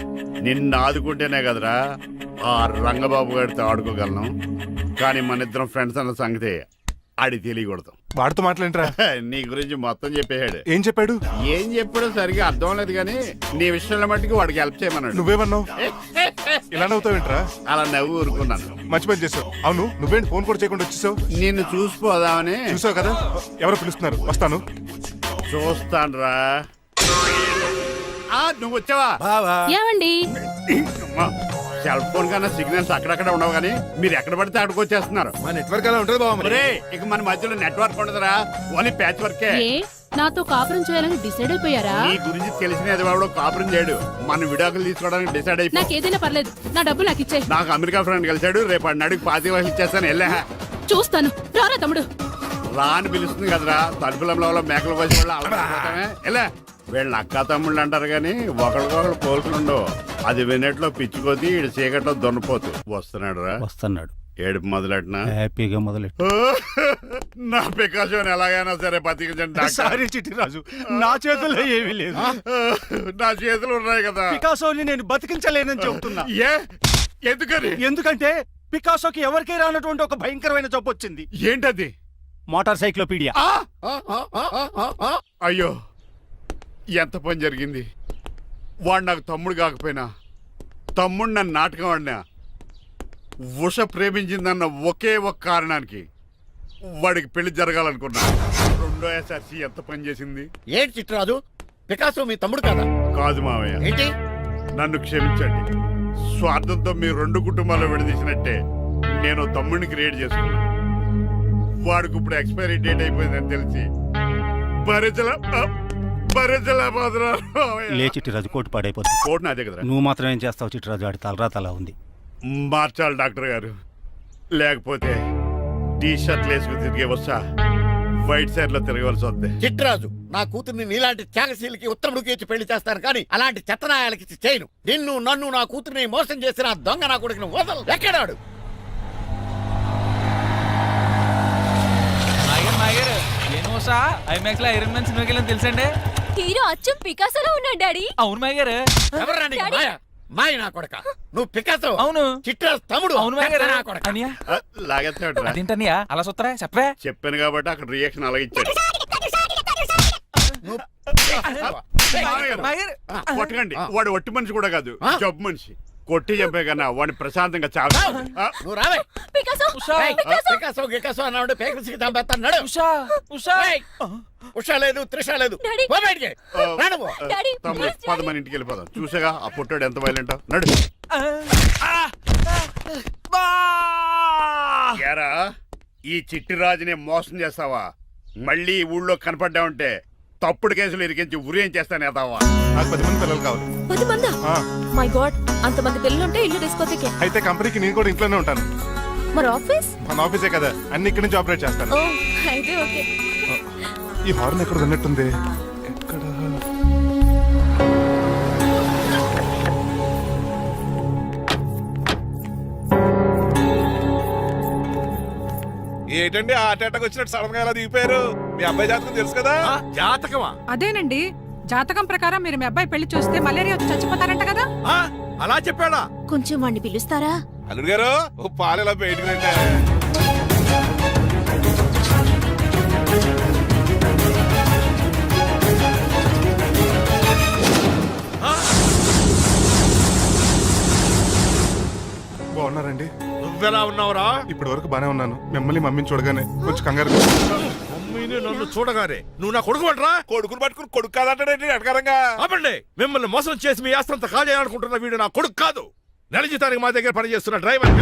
నిన్ను ఆదుకుంటేనే కదరా ఆ రంగబాబు గారితో ఆడుకోగలను. కానీ మన ఇద్దరం ఫ్రెండ్స్ అన్న సంగతి ఆడి తెలియకూడదు. వాడితో మాట్లాడరా? నీ గురించి మొత్తం చెప్పేశాడు. ఏం చెప్పాడు? ఏం చెప్పాడో సరిగా అర్థం లేదు కానీ నీ విషయంలో మట్టుకు వాడికి హెల్ప్ చేయమన్నాడు. నువ్వేమన్నావు? ఇలా నవ్వుతావేంట్రా? అలా నవ్వు ఊరుకున్నాను. మంచి పని చేసావు. అవును, నువ్వేంటి ఫోన్ కూడా చేయకుండా వచ్చేసావు? నిన్ను చూసిపోదామని. చూసావు కదా, ఎవరో పిలుస్తున్నారు, వస్తాను. చూస్తానురా. నువ్వు వచ్చావా? ఏమండి సెల్ ఫోన్ కన్నా సిగ్నల్స్ అక్కడక్కడ ఉండవు కానీ మీరు ఎక్కడ పడితే అక్కడికి వచ్చేస్తున్నారు. మా నెట్వర్క్ అలా ఉంటుంది బాబు. ఇక మన మధ్యలో నెట్వర్క్ ఉండదురా, ఓన్లీ ప్యాచ్ వర్కే. నాతో కాపురం చేయాలని డిసైడ్ అయిపోయారా? నీ గురించి తెలిసిన ఎదవాడు కాపురం చేయడు. మన విడాకులు తీసుకోవడానికి డిసైడ్ అయిపోయి. నాకేదైనా పర్లేదు, నా డబ్బు నాకు ఇచ్చే. నాకు అమెరికా ఫ్రెండ్ కలిశాడు, రేపు అడిగి 25,000 ఇచ్చేస్తాను. వెళ్ళా చూస్తాను, రారా తమ్ముడు. రాని పిలుస్తుంది కదరా, తలుపులంలో మేకలు కోసి వాళ్ళు అలవాటమే. ఎలా వీళ్ళని అక్క తమ్ముళ్ళు అంటారు కానీ ఒకరికొకరు పోల్చుండవు. అది వినట్లో పిచ్చుకోతి, ఇటు చీకట్లో దొన్నపోతు. వస్తున్నాడు రా. వస్తున్నాడు. ఏడుపు మొదలెట్నా? హ్యాపీగా మొదలెట్టు. నా పికాసోని ఎలాగైనా సరే బతికించండి. సారీ చిట్టిరాజు, నా చేతుల్లో ఏమీ లేదు. నా చేతులు ఉన్నాయి కదా. పికాసోని నేను బతికించలేనని చెబుతున్నా. ఎందుకని? ఎందుకంటే పికాసోకి ఎవరికీ రానటువంటి ఒక భయంకరమైన జబ్బు వచ్చింది. ఏంటది? Motor cyclopaedia. అయ్యో, ఎంత పని జరిగింది. వాడు నాకు తమ్ముడు కాకపోయినా తమ్ముడు నన్ను నాటకం ఆడినా ఉష ప్రేమించిందన్న ఒకే ఒక కారణానికి వాడికి పెళ్లి జరగాలనుకున్నా. రెండో ఎస్ఆర్సి ఎంత పని చేసింది. ఏంటి చిట్రాజు, పికాసో మీ తమ్ముడు కదా? కాదు మావయ్య, ఏంటి? నన్ను క్షమించండి. స్వార్థంతో మీ రెండు కుటుంబాలు విడదీసినట్టే నేను తమ్ముడిని క్రియేట్ చేసుకున్నా. వాడికి ఇప్పుడు ఎక్స్పైరీ డేట్ అయిపోయిందని తెలిసి లే చిట్టిరాజు, కోటు పాడైపోతుంది. కోట్ నాదే కదరా. నువ్వు మాత్రం ఏం చేస్తావు చిట్టిరాజు? ఆడి తలరా తలా ఉంది. మార్చాలి డాక్టర్ గారు, లేకపోతే టీ షర్ట్లు వేసుకుని తిరిగే వస్తా వైట్ సైడ్ లో తిరగవలసి వద్దే. చిట్రాజు, నా కూతుర్ని నీలాంటి త్యాగశీలకి ఉత్తముడికి ఇచ్చి పెళ్లి చేస్తాను కానీ అలాంటి చెత్తనాయాలకి ఇచ్చి చేయను. నిన్ను నన్ను నా కూతుర్ని మోసం చేసిన దొంగ నా కొడుకుని వదలు. ఎక్కడాడు? ఐమాక్స్ లో ఐరన్ మ్యాన్ సినిమాకి వెళ్ళని తెలుసండి. హీరో అచ్చం పికాసోలో ఉన్నాడు డాడీ. అవును మాయ గారు. ఎవరా నీకు మాయ? మాయ నా కొడక. నువ్వు పికాసో. అవును. చిట్రాజు తమ్ముడు. అవును మాయ గారు. నా కొడక. లాగేస్తాడు. అదేంటన్నయ్యా అలా చూస్తారా? చెప్పే. చెప్పాను కాబట్టి అక్కడ రియాక్షన్ అలాగే ఇచ్చాడు. కొట్టకండి, వాడు ఒట్టి మనిషి కూడా కాదు, జబ్బు మనిషి. కొట్టి చంపే కన్నా వాడిని ప్రశాంతంగా చావు. నువ్వు రావే. పికాసో పికాసో గికాసో అన్నాడు. పేకసికి చంపేస్తాను. నడు. ఉషా లేదు, త్రిష లేదు. డాడీ. పో బయటికి. రా నువ్వు. డాడీ, తమ్ముడు please, పద మన ఇంటికి వెళ్ళిపోదాం. చూసాగా ఆ పుట్టాడు ఎంత వైలెంట్. నడు. ఏరా, ఈ చిట్టి రాజుని మోసం చేస్తావా? మళ్ళీ ఈ ఊళ్ళో కనపడ్డావంటే తప్పుడు కేసులు ఇరికించి ఉరేం చేస్తాను ఎదావా. నాకు 10 మంది పిల్లలు కావాలి. 10 మందా? ఆ, మై గాడ్, అంతమంది పిల్లలుంటే ఇల్లు డిస్కోతికే. అయితే కంపెనీకి నేను కూడా ఇంట్లోనే ఉంటాను. మరి ఆఫీస్? మన ఆఫీసే కదా, అన్ని ఇక్కడి నుంచి ఆపరేట్ చేస్తాను. ఓ, అయితే ఓకే. ఈ హార్న్ ఎక్కడ విన్నట్టుంది. ఎక్కడ? ఏంటండి ఆ అటాక్ వచ్చినట్టు సడన్ గా ఎలా దిగిపోయారు? మీ అబ్బాయి జాతకం తెలుసు కదా. జాతకమా? అదేనండి, జాతకం ప్రకారం మీరు మీ అబ్బాయి పెళ్లి చూస్తే మలేరియా వచ్చి చచ్చిపోతారంట కదా. అలా చెప్పాడా? కొంచెం వాడిని పిలుస్తారా? అల్లుడు గారు, ఓ పాలు ఎలా బయటకు రండి. బాగున్నారండి? నువ్వెలా ఉన్నావురా? ఇప్పటి వరకు బానే ఉన్నాను. మిమ్మల్ని మమ్మీని చూడగానే కొంచెం కంగారు. మమ్మీని నన్ను చూడగానే నువ్వు నా కొడుకు పడరా? కొడుకుని పట్టుకుని కొడుకు కాదంటాడండి అటకారంగా. ఆపండి. మిమ్మల్ని మోసం చేసి మీ ఆస్తంతా కాజేయాలనుకుంటున్న వీడు నా కొడుకు కాదు. నెల జీతానికి మా దగ్గర పనిచేస్తున్న డ్రైవర్.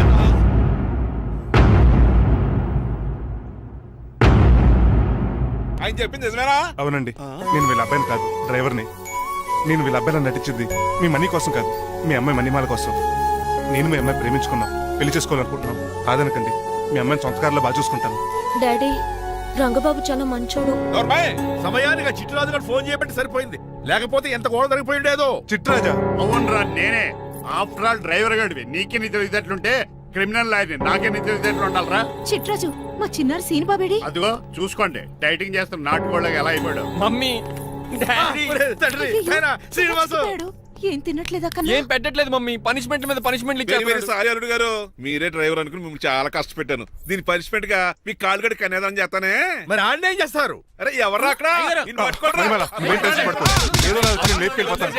ఆయన చెప్పింది నిజమేనా? అవునండి, నేను వీళ్ళ అబ్బాయిని కాదు, డ్రైవర్ని. నేను వీళ్ళ అబ్బాయిలా నటించింది మీ మనీ కోసం కాదు, మీ అమ్మాయి మణిమాల కోసం. నేను మీ అమ్మాయి ప్రేమించుకున్నాం, పెళ్లి చేసుకోవాలనుకుంటున్నాం. కాదనకండి, మీ అమ్మాయిని సంస్కారాలు బాగా చూసుకుంటాను. డాడీ రంగబాబు చాలా మంచోడు. సమయానికి చిట్టురాజు గారు ఫోన్ చేయబట్టి సరిపోయింది, లేకపోతే ఎంత గోడ జరిగిపోయిండేదో. చిట్రాజా అవునరా నేనే. ఆఫ్టర్ ఆల్ డ్రైవర్ గడివి నీకే తెలివితేటలుంటే క్రిమినల్ లాయర్ని నాకే తెలివితేటలు ఉండాలరా. చిట్రాజు మా చిన్నారి సీన్ బాబేడి. అదిగో చూసుకోండి డైటింగ్ చేస్తున్న నాటుకోళ్ళగా ఎలా అయిపోయాడు. మమ్మీ డాడీ శ్రీనివాసు ఏం తినట్లేదా ఏం పెట్టట్లేదు మమ్మీ, పనిష్మెంట్ మీద పనిష్మెంట్ ఇచ్చారు. సారీ అల్లుడు గారు, మీరే డ్రైవర్ అనుకుని మిమ్మల్ని చాలా కష్టపెట్టాను. దీని పనిష్మెంట్ గా మీ కాలు గడి కన్యాదానం చేస్తానే. మరి ఆడిని ఏం చేస్తారు? అరే ఎవరు అక్కడ? నిన్ను పట్టుకోరా. మణిమాల, నువ్వేం టెన్షన్ పడకు. ఏదో నా వచ్చి నేను లేపుకెళ్ళిపోతాను.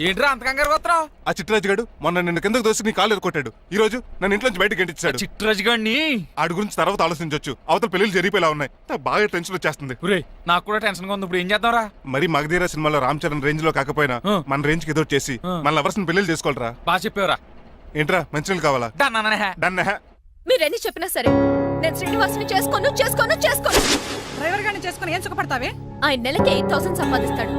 ఏంట్రా అంత కంగారు పోతున్నావు? ఆ చిట్రాజు గారు మొన్న నిన్ను కిందకు దోసి నీ కాలు ఎరుకొట్టాడు. ఈ రోజు నన్ను ఇంట్లోంచి బయటకు గంటించాడు. చిట్రాజు గారిని ఆడి గురించి తర్వాత ఆలోచించవచ్చు. అవతల పెళ్లిళ్ళు జరిగిపోయేలా ఉన్నాయి. నాకు బాగా టెన్షన్ వచ్చేస్తుంది. నాకు కూడా టెన్షన్ గా ఉంది. ఇప్పుడు ఏం చేద్దాంరా? మరి మగధీర సినిమాలో రామ్ చరణ్ రేంజ్ లో కాకపోయినా మన రేంజ్ కి ఏదో చేసి మన లవర్స్ పెళ్లి చేసుకోవాలరా. బాగా చెప్పేవరా. ఏంట్రా మంచినీళ్ళు కావాలా? డన్. మీరెన్ని చెప్పినా సరే నేను శ్రీనివాసుని చేసుకోను. డ్రైవర్ గారిని చేసుకుని ఏం సుఖపడతావే? ఆయన నెలకి 8,000 సంపాదిస్తాడు.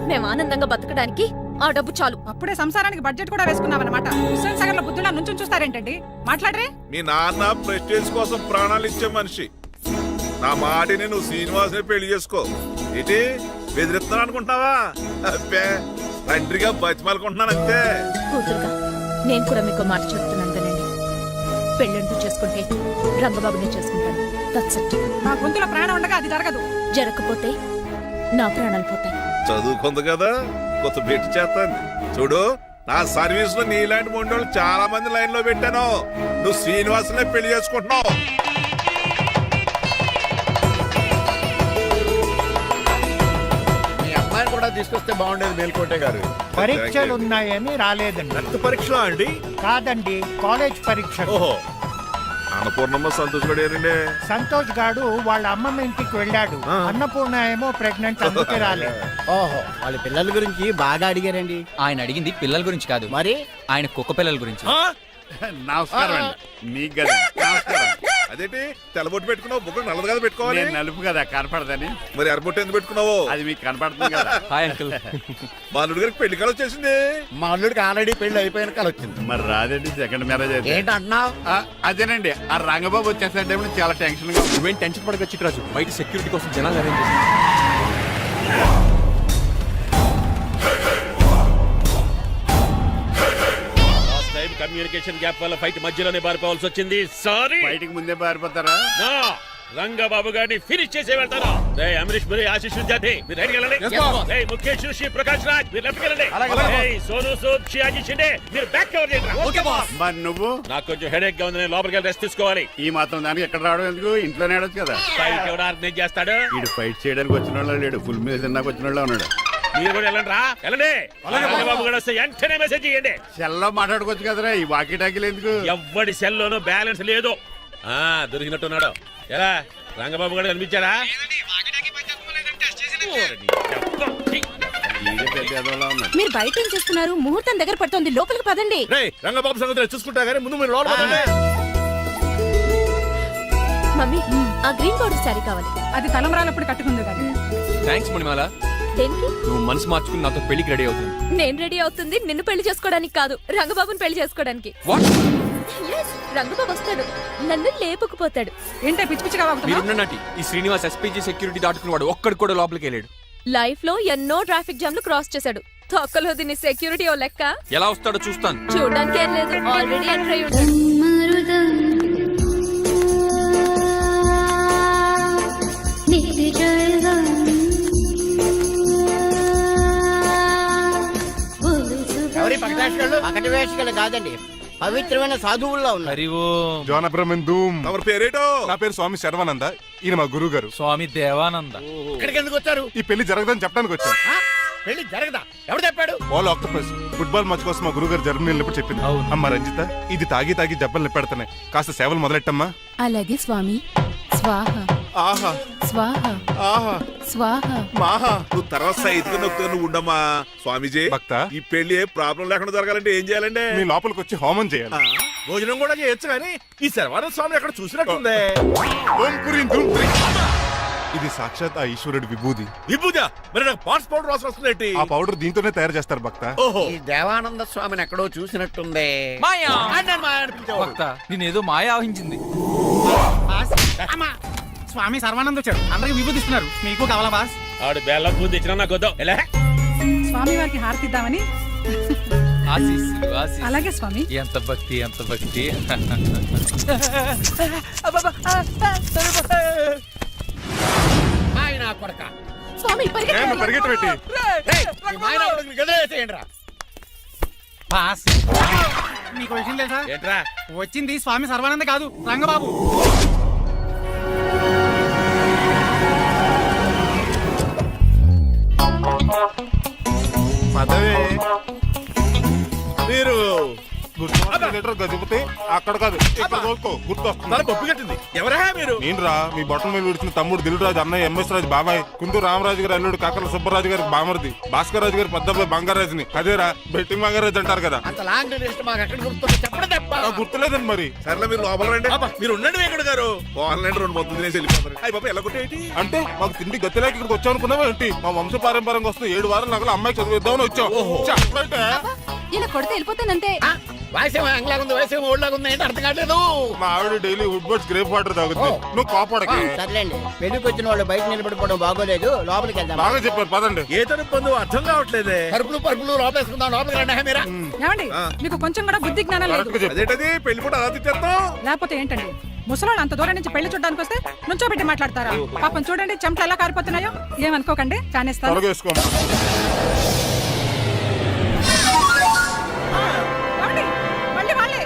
మేము ఆనందంగా బతకడానికి ఆ డబ్బు చాలు. అప్పుడే సంసారానికి బడ్జెట్ కూడా వేసుకున్నావన్నమాట. హుస్సేన్ సాగర్ లో బుద్ధులా నుంచి చూస్తారేంటండి? మాట్లాడరే. మీ నాన్న ప్రెస్టేజ్ కోసం ప్రాణాలు ఇచ్చే మనిషి. నా మాటిని నువ్వు శ్రీనివాసుని పెళ్లి చేసుకో. ఏంటి బెదిరిస్తున్నాను అనుకుంటున్నావా? అబ్బే తండ్రిగా బతిమాలకుంటున్నాను అంతే. కూతురుగా నేను కూడా మీకు మాట చెప్తున్నాను కదండి. పెళ్ళంటూ చేసుకుంటే రంగబాబునే చేసుకుంటాను. That's it. మా గొంతులో ప్రాణం ఉండగా అది జరగదు. జరగకపోతే నా ప్రాణాలు పోతాయి. చదువుకుంది కదా, కొత్త పెట్టి చేస్తాను. చూడు, నా సర్వీస్ లో నీలాంటి మొండోళ్ళు చాలా మంది లైన్ లో పెట్టాను. నువ్వు శ్రీనివాసునే పెళ్లి చేసుకుంటున్నావు. మీ అమ్మాయిని కూడా తీసుకొస్తే బాగుండేది మేల్కోటే గారు. పరీక్షలు ఉన్నాయని రాలేదండి. రక్త పరీక్షలా అండి? కాదండి, కాలేజ్ పరీక్ష. ఓహో, అన్నపూర్ణమ్మ సంతోష్ గడేనండి. సంతోష్ గాడు వాళ్ళ అమ్మమ్మ ఇంటికి వెళ్ళాడు. అన్నపూర్ణ ఏమో ప్రెగ్నెంట్, అందుకే రాలేదు. ఓహో, వాళ్ళ పిల్లల గురించి బాగా అడిగారండి. ఆయన అడిగింది పిల్లల గురించి కాదు, మరి ఆయన కుక్క పిల్లల గురించి. నమస్కారం అండి. మీకు కదా నమస్కారం. అదేంటి తెల్లబొట్టు పెట్టుకున్నావు? బుగ్గ నల్లది కదా పెట్టుకోవాలి. నేను నలుపు కదా కనపడదని. మరి ఎర్రబొట్టు ఎందుకు పెట్టుకున్నావు? అది మీకు కనపడుతుంది కదా. Hi uncle. మా అల్లుడి గారికి పెళ్లి కాలం వచ్చేసింది. మా అల్లుడికి ఆల్రెడీ పెళ్లి అయిపోయిన కాలం వచ్చింది. మరి రాదండి సెకండ్ మ్యారేజ్ అయితే. ఏంటంటున్నావు? అదేనండి, ఆ రంగబాబు వచ్చేసే చాలా టెన్షన్ గా. నువ్వేం టెన్షన్ పడక చిట్రాజు, బయట సెక్యూరిటీ కోసం జనాలు అరేంజ్ చేశారు. కమ్యూనికేషన్ గ్యాప్ వల్ల ఫైట్ మధ్యలోనే పారిపోవాల్సి వచ్చింది. సారీ. బయటికి ముందే పారిపోతారా? రంగబాబు గారిని ఫినిష్ చేసే వెళ్తాను. అమరీష్ మరి ఆశీష్ విద్యార్థి మీరు రైట్ వెళ్ళండి. ముఖేష్ శ్రీ ప్రకాష్ రాజ్ మీరు లెఫ్ట్ వెళ్ళండి. సోను సూద్ షియాజీ షిండే మీరు బ్యాక్ కవర్ చేయండి. మరి నువ్వు? నాకు కొంచెం హెడేక్ గా ఉంది, నేను లోపలికి వెళ్ళి రెస్ట్ తీసుకోవాలి. ఈ మాత్రం దానికి ఎక్కడ రావడం ఎందుకు? ఇంట్లోనే ఆడొచ్చు కదా. ఫైట్ ఎవరు ఆర్గనైజ్ చేస్తాడు? వీడు ఫైట్ చేయడానికి వచ్చిన వాళ్ళు లేడు, ఫుల్ మీద తిన్నాక వచ్చిన వాళ్ళు ఉన్నాడు. మీరు కూడా వెళ్ళండి రా, వెళ్ళండి. రంగబాబు గారు వస్తే వెంటనే మెసేజ్ చేయండి. సెల్లో మాట్లాడుకోవచ్చు కదరా, ఈ వాకీ టాకీలు ఎందుకు? ఎవ్వడి సెల్లోనూ బ్యాలెన్స్ లేదు. దొరికినట్టున్నాడు. ఎలా రంగబాబు గారు కనిపించారా? మీరు బయట ఏం చేస్తున్నారు? ముహూర్తం దగ్గర పడుతోంది, లోపలికి పదండి. రంగబాబు సంగతి చూసుకుంటా గానీ ముందు మీరు లోపల పదండి. మమ్మీ ఆ గ్రీన్ బోర్డర్ శారీ కావాలి. అది తలంబ్రాలప్పుడు కట్టుకుంది కానీ. థ్యాంక్స్ మణిమాల. దేనికి? నువ్వు మనసు మార్చుకుని నాతో పెళ్లికి రెడీ అవుతుంది. నేను రెడీ అవుతుంది నిన్ను పెళ్లి చేసుకోవడానికి కాదు, రంగబాబుని పెళ్లి చేసుకోవడానికి. వాట్? Yes, రంగబాబు వస్తాడు, నన్ను లేపుకుపోతాడు. ఏంటే పిచ్చి పిచ్చిగా వాగుతున్నావ్? మీరున్నటి ఈ శ్రీనివాస్ ఎస్పీజీ సెక్యూరిటీ దాటుకుని వాడు ఒక్కడు కూడా లోపలికి వెళ్ళాడు. లైఫ్ లో ఎన్నో ట్రాఫిక్ జామ్ లు క్రాస్ చేశాడు. తొక్కలో దీన్ని సెక్యూరిటీ ఓ లెక్క. ఎలా వస్తాడో చూస్తాను. చూడడానికి ఏం లేదు, ఆల్రెడీ ఎంటర్ అయి ఉంటాడు. ఎవరి పకటి వేషగాళ్ళు కాదండి, పవిత్రమైన సాధువుల్లో ఉన్నారు. జోన బ్రహ్మం. ఎవరి పేరేటో? నా పేరు స్వామి శర్వానంద. ఈయన మా గురువు గారు స్వామి దేవానంద. ఇక్కడికి ఎందుకు వచ్చారు? ఈ పెళ్లి జరగదని చెప్పడానికి వచ్చాను. పెళ్లి జరగదా? ఎవరు చెప్పాడు? వాళ్ళు ఆక్టోపస్ ఫుట్బాల్ మ్యాచ్ కోసం మా గురువు గారు జర్మనీ వెళ్ళినప్పుడు చెప్పింది. అమ్మ రంజిత, ఇది తాగి తాగి జబ్బలు నిప్పెడతాయి, కాస్త సేవలు మొదలెట్టమ్మా. అలాగే స్వామి. స్వాహ ఆహా స్వాహ ఆహా స్వాహ. మాహా, నువ్వు తర్వాత సైతుగా నొక్కుతా నువ్వు ఉండమ్మా. స్వామీజీ, భక్త, ఈ పెళ్లి ఏ ప్రాబ్లం లేకుండా జరగాలంటే ఏం చేయాలండి? మీ లోపలికి వచ్చి హోమం చేయాలి. భోజనం కూడా చేయొచ్చు కానీ ఈ శర్వానంద స్వామి అక్కడ చూసినట్టుంది. ఓం పురీం ధూమ్ త్రీ. ఇది సాక్షాత్ ఆ ఈశ్వరుడి విభూది. విభూజ మరి నాకు పాట్స్ పౌడర్ వాసన వస్తుంది. ఆ పౌడర్ దీంతోనే తయారు చేస్తారు భక్త. ఓహో ఈ దేవానంద స్వామిని ఎక్కడో చూసినట్టుంది. మాయా ఆయన మాయ అనిపించేవాడు. భక్త నేనేదో మాయ ఆవహించింది. స్వామి సర్వానంద్ వచ్చాడు, అందరికి విభూతిస్తున్నారు. మీకు కావాలా బాస్? ఆడు బెల్లం పూజ తెచ్చినా నాకు వద్దాం. ఎలా స్వామి వారికి హారతిద్దామని. ఆశీస్సులు ఆశీస్సులు. అలాగే స్వామి. ఎంత భక్తి ఎంత భక్తి. ఆయన కొడక స్వామి నేను పరిగెట్టబెట్టి గదిలేసేయండిరా. బాస్ మీకు విషయం తెలుసా? ఏంట్రా వచ్చింది స్వామి సర్వానంద కాదు, రంగబాబు. పదవే మీరు గదిపితే అక్కడ కాదు ఇక్కడ చూసుకో గుర్తు వస్తుంది. తల పప్పు కట్టింది. ఎవరా మీరు? నేను రా మీ బొట్టల మీద విడిచిన తమ్ముడు దిల్రాజు, అన్నయ్య ఎంఎస్ రాజు బాబాయ్, కుందూరు రామరాజు గారి అల్లుడు కాకల సుబ్బరాజు గారికి బామర్ది, భాస్కర్ రాజు గారి పెద్దబ్బాయి బంగారాజుని. అదేరా బెట్టింగ్ బంగారాజు అంటారు కదా. అంత లాంగ్ లిస్ట్ మాకు ఎక్కడ గుర్తుంది చెప్పండి తప్ప. గుర్తులేదండి మరి. సర్లే మీరు లోపల రండి. మీరు ఉండండి వెంకట గారు. ఆన్లైన్ రెండు మొత్తం తినేసి వెళ్ళిపోతారు. అయ్యి బాబా ఎలా కొట్టేటి అంటే మాకు తిండి గతిలేక ఇక్కడికి వచ్చాం అనుకున్నావా ఏంటి? మా వంశ పారంపర్యంగా వస్తూ 7 వారాలు నగలు అమ్మాయి చదివిద్దామని వచ్చాం. చెప్పంటే ఇలా కొడితే వెళ్ళిపోతానంతే. వయసేమో ఎంగ్లాగా ఉంది, వయసేమో ఓల్డ్లాగా ఉంది, ఏంటి అర్థం కావట్లేదు. మా ఆవిడ daily Woodward's gripe water తాగుతుంది. నువ్వు కాపాడకి. సర్లేండి, పెళ్లికి వచ్చిన వాళ్ళు బయట నిలబడిపోవడం బాగోలేదు, లోపలికి వెళ్దాం. బాగా చెప్పారు పదండి. ఏ తన పొందు అర్థం కావట్లేదే. పరుపులు పరుపులు లోపేసుకుందాం, లోపలికి రండి. మీరా ఏమండి మీకు కొంచెం కూడా బుద్ధి జ్ఞానం లేదు. కరెక్ట్గా చెప్పు. అదేంటది పెళ్లి కూడా అలా తిట్టేస్తాం. లేకపోతే ఏంటండి ముసలాళ్ళు అంత దూరం నుంచి పెళ్లి చూడడానికి వస్తే నుంచోబెట్టి మాట్లాడతారా? పాపం చూడండి చెమటలు ఎలా కారిపోతున్నాయో. ఏమనుకోకండి, చానేస్తాను. త్వరగా వేసుకో. ఏమండి? మళ్ళీ వాళ్ళే.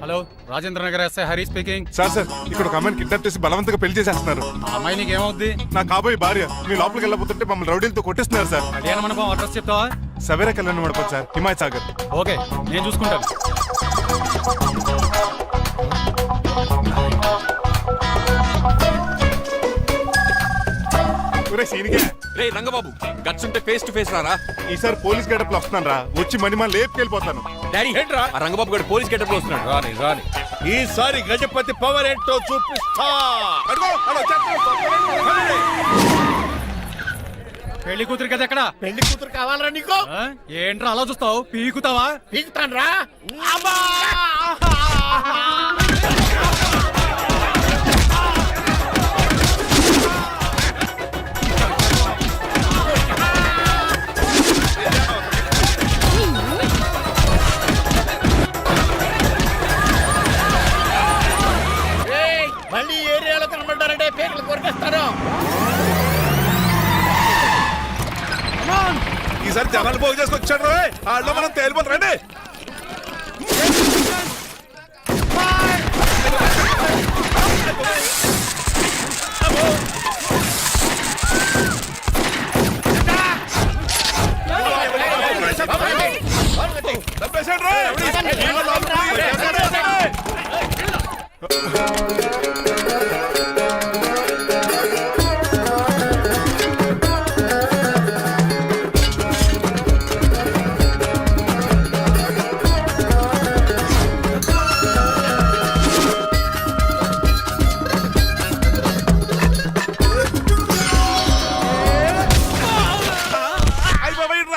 Hello, Rajendra Nagar SI Hari speaking. Sir ఇక్కడ ఒక అమ్మాయిని కిడ్నాప్ చేసి బలవంతంగా పెళ్లి చేసేస్తున్నారు. అమ్మాయి నీకు ఏమవుద్ది? నా కాబోయే భార్య. మీ లోపలికి వెళ్ళబోతుంటే మమ్మల్ని రౌడీలతో కొట్టిస్తున్నారు సార్. కళ్యాణ మండపం అడ్రస్ చెప్తావా? సవేరా కళ్యాణ మండపం సార్, హిమాయత్ సాగర్. ఓకే, నేను చూసుకుంటాను. రే రంగబాబు, గట్స్ ఉంటే ఫేస్ టు ఫేస్ రారా. ఈసారి పోలీస్ గెటప్ లో వస్తున్నాను రా. వచ్చి మణిమా లేపుకెళ్ళిపోతాను. డాడీ ఏంట్రా ఆ రంగబాబు గారు పోలీస్ గెటప్ లో వస్తున్నాడు. రాని రాని ఈసారి గజపతి పవర్ ఏంటో చూపిస్తా. అదిగో, అలా చెప్పండి. పెళ్లి కూతురు కదా ఎక్కడ? పెళ్లి కూతురు కావాలరా నీకు? ఏంట్రా అలా చూస్తావు? పీకుతావా? పీకుతాను రా. మళ్ళీ ఏరియాలో కనబడ్డారంటే పేకలు కొరికేస్తారు. ఈసారి జనాలు పోగు చేసుకొచ్చాడు. వాళ్ళు మనం తేలిపోతారండి.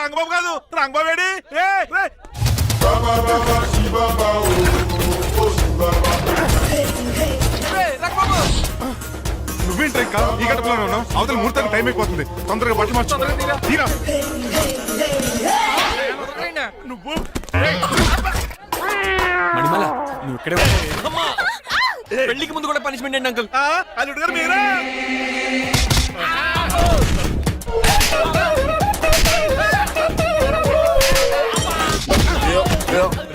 రంగబాబు కాదు, రంగబాబు ఏడి? నువ్వేంటి ఇంకా ఈ గడపలోనే ఉన్నావు? అవతల ముహూర్తానికి టైం అయిపోతుంది. తొందరగా బట్టలు మార్చు. తీరా. నువ్వు మణిమల నువ్వు ఇక్కడే అమ్మా. పెళ్లికి ముందు కూడా పనిష్మెంట్ ఏంటి అంకుల్? అల్లుడు గారు మీరా?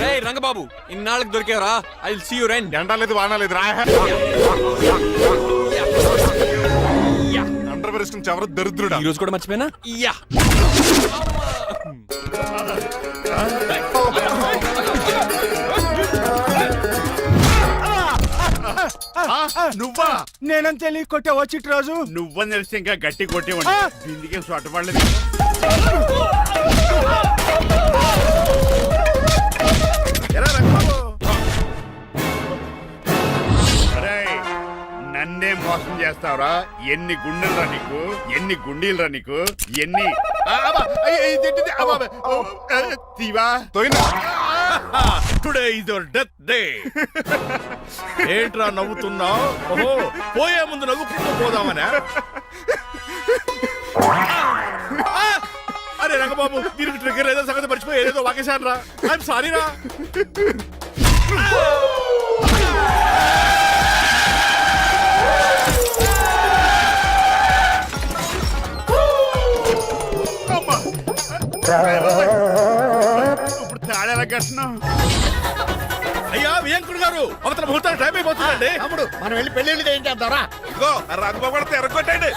రే రంగబాబు, ఇన్నాళ్ళకి దొరికేవరా. ఐ విల్ సీ యు రెండ్. ఎండాలేదు వానాలేదు రా. అండర్ వేసుకుని చెవర దరిద్రుడా. ఈ రోజు కూడా మర్చిపోయినా. యా నువ్వా? నేనంతే కొట్టే వచ్చి రోజు నువ్వని తెలిసి ఇంకా గట్టి కొట్టేవాడి. దీనికి సొట్టపడలేదు. నన్నే మోసం చేస్తావు చేస్తున్నావురా? ఎన్ని గుండెలరా నీకు? ఎన్ని గుండీలరా నీకు? ఎన్ని ఆ, అబ్బా, ఇదేంటిది? అబ్బా, ఓ, తీవా తోయినా today is your death day. ఏంట్రా నవ్వుతున్నావు? ఓహో, పోయే ముందు నవ్వుకుంటూ పోదామనే. అరే రంగబాబు, దీనికి ట్రిగ్గర్ ఏదో సంగతి మర్చిపోయి ఏదో వాకేశాను రా. ఐఎమ్ సారీ రా. ఇప్పుడు తాళేలా కట్టినావు? అయ్యా వియంకుడు గారు, అవతల ముహూర్తానికి టైం అయిపోతుందండి. తమ్ముడు మనం వెళ్ళి పెళ్ళిళ్ళు చేయించేద్దారా? ఇదిగో రంగబాబు ఎరగొట్టండి.